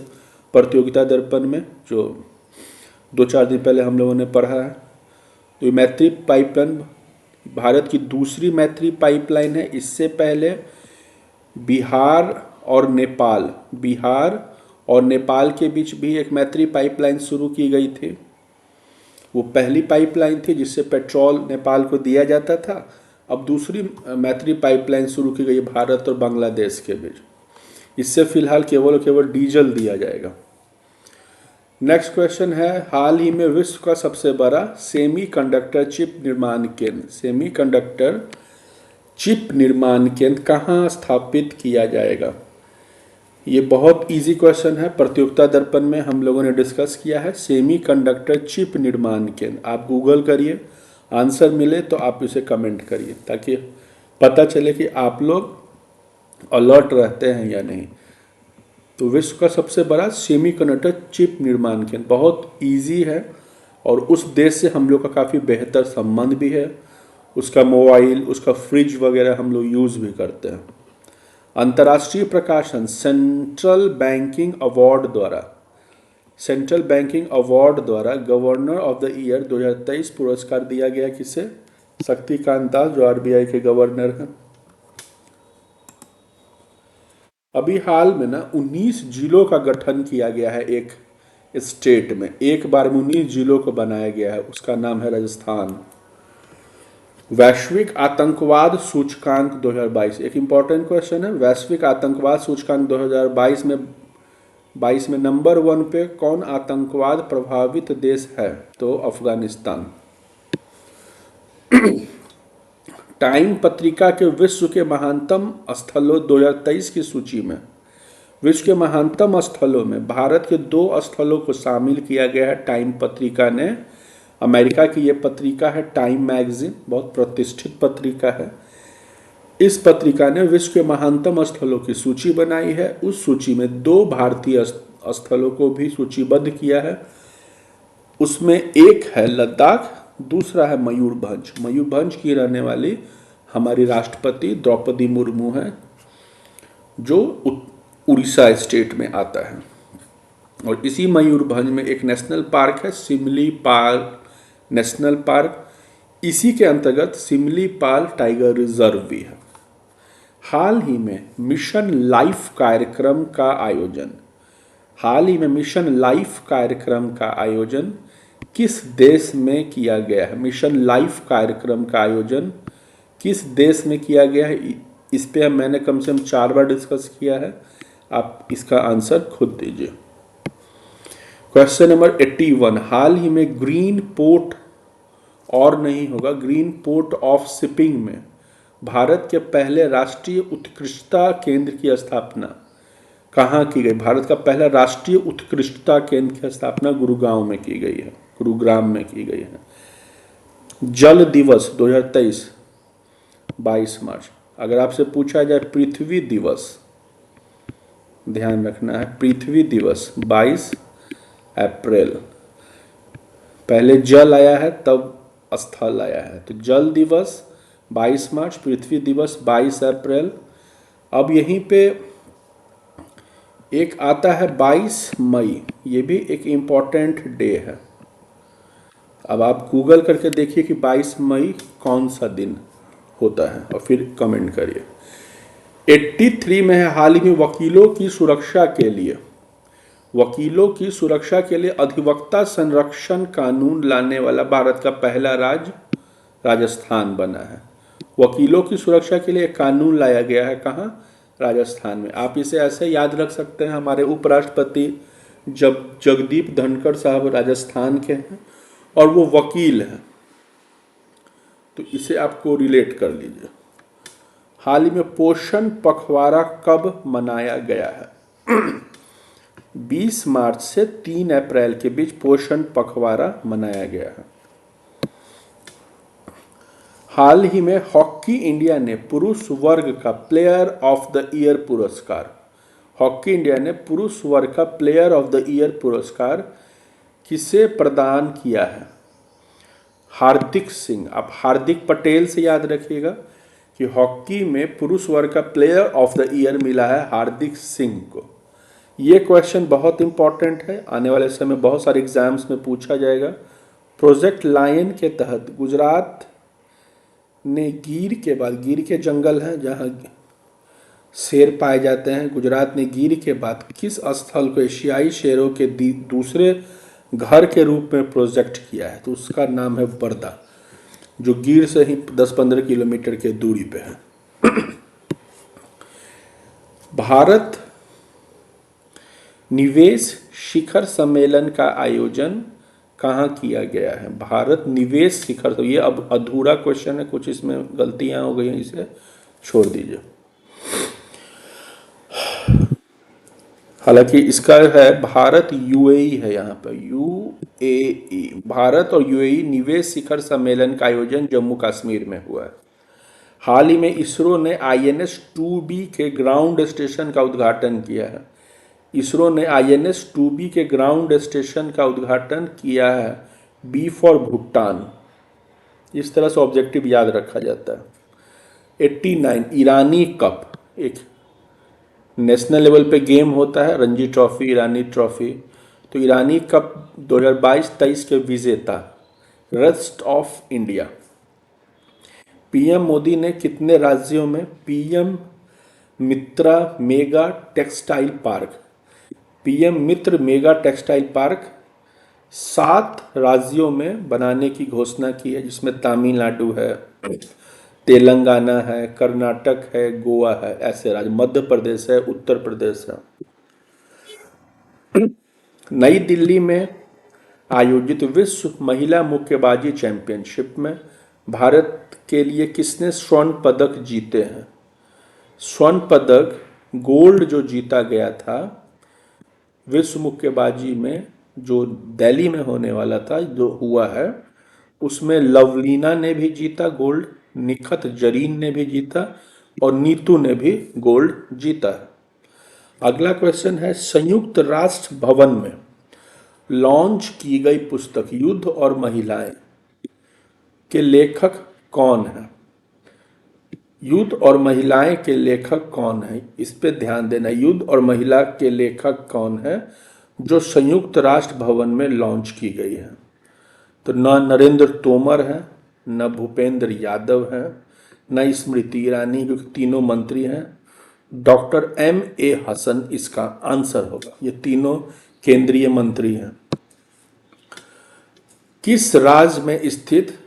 प्रतियोगिता दर्पण में, जो 2-4 दिन पहले हम लोगों ने पढ़ा है। तो ये मैत्री पाइपलाइन भारत की दूसरी मैत्री पाइपलाइन है। इससे पहले बिहार और नेपाल के बीच भी एक मैत्री पाइपलाइन शुरू की गई थी। वो पहली पाइपलाइन थी जिससे पेट्रोल नेपाल को दिया जाता था। अब दूसरी मैत्री पाइपलाइन शुरू की गई भारत और बांग्लादेश के बीच। इससे फिलहाल केवल डीजल दिया जाएगा। नेक्स्ट क्वेश्चन है, हाल ही में विश्व का सबसे बड़ा सेमीकंडक्टर चिप निर्माण केंद्र कहाँ स्थापित किया जाएगा? ये बहुत इजी क्वेश्चन है, प्रतियोगिता दर्पण में हम लोगों ने डिस्कस किया है। सेमीकंडक्टर चिप निर्माण केंद्र, आप गूगल करिए, आंसर मिले तो आप इसे कमेंट करिए ताकि पता चले कि आप लोग अलर्ट रहते हैं या नहीं। तो विश्व का सबसे बड़ा सेमीकंडक्टर चिप निर्माण केंद्र बहुत इजी है और उस देश से हम लोग का काफ़ी बेहतर संबंध भी है। उसका मोबाइल, उसका फ्रिज वगैरह हम लोग यूज़ भी करते हैं। अंतर्राष्ट्रीय प्रकाशन सेंट्रल बैंकिंग अवार्ड द्वारा गवर्नर ऑफ द ईयर 2023 पुरस्कार दिया गया किसे? शक्तिकांत दास, जो RBI के गवर्नर हैं। अभी हाल में ना 19 जिलों का गठन किया गया है एक स्टेट में, एक बार में 19 जिलों को बनाया गया है, उसका नाम है राजस्थान। वैश्विक आतंकवाद सूचकांक 2022, एक इंपॉर्टेंट क्वेश्चन है। वैश्विक आतंकवाद सूचकांक 2022 में नंबर 1 पे कौन आतंकवाद प्रभावित देश है? तो अफगानिस्तान। टाइम पत्रिका के विश्व के महानतम स्थलों 2023 की सूची में विश्व के महानतम स्थलों में भारत के 2 स्थलों को शामिल किया गया है टाइम पत्रिका ने। अमेरिका की ये पत्रिका है टाइम मैगजीन, बहुत प्रतिष्ठित पत्रिका है। इस पत्रिका ने विश्व के महानतम स्थलों की सूची बनाई है। उस सूची में 2 भारतीय स्थलों को भी सूचीबद्ध किया है। उसमें एक है लद्दाख, दूसरा है मयूरभंज। मयूरभंज की रहने वाली हमारी राष्ट्रपति द्रौपदी मुर्मू है, जो उड़ीसा स्टेट में आता है। और इसी मयूरभंज में एक नेशनल पार्क है, सिमलीपाल नेशनल पार्क। इसी के अंतर्गत सिमलीपाल टाइगर रिजर्व भी है। हाल ही में मिशन लाइफ कार्यक्रम का आयोजन किस देश में किया गया है? मिशन लाइफ कार्यक्रम का आयोजन किस देश में किया गया है? इस पे मैंने कम से कम 4 बार डिस्कस किया है। आप इसका आंसर खुद दीजिए। क्वेश्चन नंबर 81, हाल ही में ग्रीन पोर्ट और नहीं होगा, ग्रीन पोर्ट ऑफ शिपिंग में भारत के पहले राष्ट्रीय उत्कृष्टता केंद्र की स्थापना कहाँ की गई? भारत का पहला राष्ट्रीय उत्कृष्टता केंद्र की स्थापना गुरुग्राम में की गई है। जल दिवस 2023 22 मार्च। अगर आपसे पूछा जाए पृथ्वी दिवस, ध्यान रखना है, पृथ्वी दिवस 22 अप्रैल। पहले जल आया है तब स्थल आया है, तो जल दिवस 22 मार्च, पृथ्वी दिवस 22 अप्रैल। अब यहीं पे एक आता है 22 मई, ये भी एक इम्पॉर्टेंट डे है। अब आप गूगल करके देखिए कि 22 मई कौन सा दिन होता है और फिर कमेंट करिए। 83 में है, हाल ही में वकीलों की सुरक्षा के लिए अधिवक्ता संरक्षण कानून लाने वाला भारत का पहला राज्य राजस्थान बना है। वकीलों की सुरक्षा के लिए एक कानून लाया गया है, कहाँ? राजस्थान में। आप इसे ऐसे याद रख सकते हैं, हमारे उपराष्ट्रपति जब जगदीप धनखड़ साहब राजस्थान के हैं और वो वकील हैं, तो इसे आपको रिलेट कर लीजिए। हाल ही में पोषण पखवाड़ा कब मनाया गया है? 20 मार्च से 3 अप्रैल के बीच पोषण पखवाड़ा मनाया गया है। हाल ही में हॉकी इंडिया ने पुरुष वर्ग का प्लेयर ऑफ द ईयर पुरस्कार किसे प्रदान किया है? हार्दिक सिंह। आप हार्दिक पटेल से याद रखिएगा कि हॉकी में पुरुष वर्ग का प्लेयर ऑफ द ईयर मिला है हार्दिक सिंह को। ये क्वेश्चन बहुत इंपॉर्टेंट है, आने वाले समय में बहुत सारे एग्जाम्स में पूछा जाएगा। प्रोजेक्ट लायन के तहत गुजरात ने गिर के जंगल हैं जहाँ शेर पाए जाते हैं, गुजरात ने गिर के बाद किस स्थल को एशियाई शेरों के दूसरे घर के रूप में प्रोजेक्ट किया है? तो उसका नाम है बर्दा, जो गिर से ही 10-15 किलोमीटर के दूरी पे है। भारत निवेश शिखर सम्मेलन का आयोजन कहाँ किया गया है? भारत निवेश शिखर, तो ये अब अधूरा क्वेश्चन है, कुछ इसमें गलतियां हो गई हैं, इसे छोड़ दीजिए। हालांकि इसका है भारत यूएई है, यहाँ पर यूएई। भारत और यूएई निवेश शिखर सम्मेलन का आयोजन जम्मू कश्मीर में हुआ है। हाल ही में इसरो ने INS-2B के ग्राउंड स्टेशन का उद्घाटन किया है। INS-2B के ग्राउंड स्टेशन का उद्घाटन किया है। B for Bhutan. इस तरह से ऑब्जेक्टिव याद रखा जाता है। 89 ईरानी कप, एक नेशनल लेवल पे गेम होता है, रणजी ट्रॉफी, ईरानी ट्रॉफी। तो ईरानी कप 2022-23 के विजेता rest of India. PM Modi ने कितने राज्यों में PM मित्रा मेगा टेक्सटाइल पार्क 7 राज्यों में बनाने की घोषणा की है, जिसमें तमिलनाडु है, तेलंगाना है, कर्नाटक है, गोवा है, ऐसे राज्य, मध्य प्रदेश है, उत्तर प्रदेश है। नई दिल्ली में आयोजित विश्व महिला मुक्केबाजी चैंपियनशिप में भारत के लिए किसने स्वर्ण पदक जीते हैं? स्वर्ण पदक गोल्ड जो जीता गया था विश्व मुक्केबाजी में, जो दिल्ली में होने वाला था, जो हुआ है, उसमें लवलीना ने भी जीता गोल्ड, निखत जरीन ने भी जीता और नीतू ने भी गोल्ड जीता है। अगला क्वेश्चन है, संयुक्त राष्ट्र भवन में लॉन्च की गई पुस्तक युद्ध और महिलाएं के लेखक कौन है? युद्ध और महिलाएं के लेखक कौन है, इस पे ध्यान देना। युद्ध और महिला के लेखक कौन है जो संयुक्त राष्ट्र भवन में लॉन्च की गई है? तो न नरेंद्र तोमर है, न भूपेंद्र यादव है, न स्मृति ईरानी, क्योंकि तीनों मंत्री हैं। Doctor M.A. हसन इसका आंसर होगा। ये तीनों केंद्रीय मंत्री हैं। किस राज्य में स्थित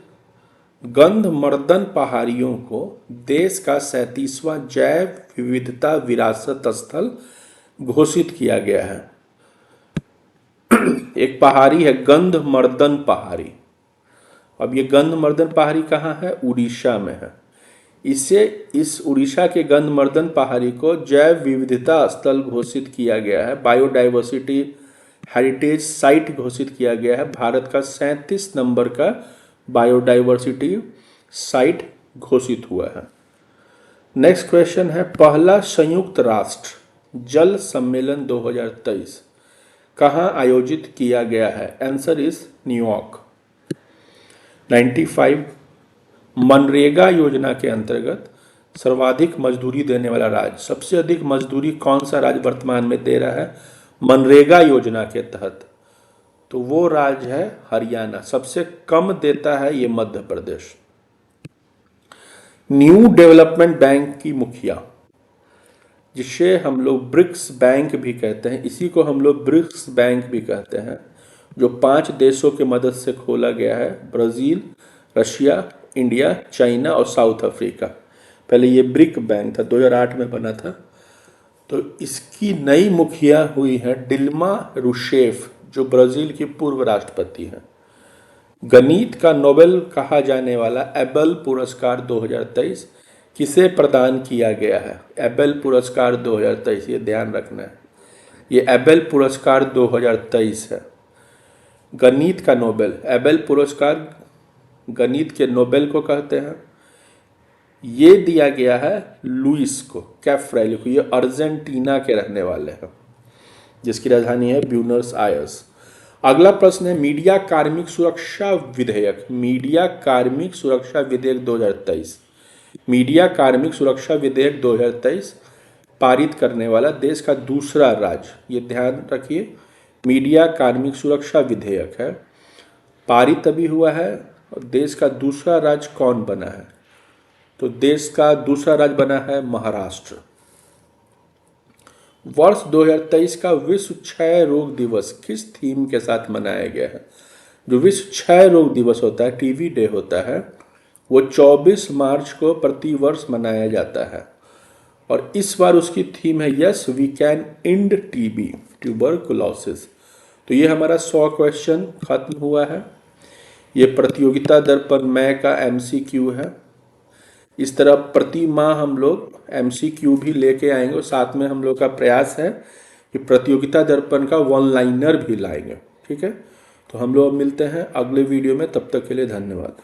गंधमर्दन पहाड़ियों को देश का 37वां जैव विविधता विरासत स्थल घोषित किया गया है? एक पहाड़ी है गंधमर्दन पहाड़ी। अब ये गंधमर्दन पहाड़ी कहाँ है? उड़ीसा में है। इस उड़ीसा के गंधमर्दन पहाड़ी को जैव विविधता स्थल घोषित किया गया है, बायोडाइवर्सिटी हेरिटेज साइट घोषित किया गया है। भारत का 37 नंबर का बायोडाइवर्सिटी साइट घोषित हुआ है। नेक्स्ट क्वेश्चन है, पहला संयुक्त राष्ट्र जल सम्मेलन 2023 कहाँ आयोजित किया गया है? Answer is New York. 95 मनरेगा योजना के अंतर्गत सर्वाधिक मजदूरी देने वाला राज्य, सबसे अधिक मजदूरी कौन सा राज्य वर्तमान में दे रहा है मनरेगा योजना के तहत? तो वो राज्य है हरियाणा। सबसे कम देता है ये Madhya Pradesh. New development bank की मुखिया, जिसे हम लोग ब्रिक्स बैंक भी कहते हैं, इसी को हम लोग ब्रिक्स बैंक भी कहते हैं, जो 5 देशों के मदद से खोला गया है, ब्राज़ील, रशिया, इंडिया, चाइना और साउथ अफ्रीका। पहले ये ब्रिक बैंक था, 2008 में बना था। तो इसकी नई मुखिया हुई है डिल्मा रूसेफ, जो ब्राज़ील की पूर्व राष्ट्रपति हैं। गणित का नोबेल कहा जाने वाला एबेल पुरस्कार 2023 किसे प्रदान किया गया है? एबेल पुरस्कार 2023, ये ध्यान रखना है, ये एबेल पुरस्कार 2023 है। गणित का नोबेल, एबेल पुरस्कार गणित के नोबेल को कहते हैं। ये दिया गया है लुइस को कैफ्रेली को, ये अर्जेंटीना के रहने वाले हैं, जिसकी राजधानी है ब्यूनस आयर्स। अगला प्रश्न है, मीडिया कार्मिक सुरक्षा विधेयक, मीडिया कार्मिक सुरक्षा विधेयक 2023, मीडिया कार्मिक सुरक्षा विधेयक 2023 पारित करने वाला देश का दूसरा राज्य, ये ध्यान रखिए, मीडिया कार्मिक सुरक्षा विधेयक है, पारित अभी हुआ है। और देश का दूसरा राज्य कौन बना है? तो देश का दूसरा राज्य बना है महाराष्ट्र। वर्ष 2023 का विश्व क्षय रोग दिवस किस थीम के साथ मनाया गया है? जो विश्व क्षय रोग दिवस होता है, टीबी डे होता है, वो 24 मार्च को प्रतिवर्ष मनाया जाता है। और इस बार उसकी थीम है yes we can end TB, tuberculosis. तो ये हमारा 100 क्वेश्चन खत्म हुआ है। ये प्रतियोगिता दर्पण मैं का MCQ है। इस तरह प्रति माह हम लोग MCQ भी लेके आएंगे, और साथ में हम लोग का प्रयास है कि प्रतियोगिता दर्पण का 1 लाइनर भी लाएंगे। ठीक है, तो हम लोग मिलते हैं अगले वीडियो में, तब तक के लिए धन्यवाद।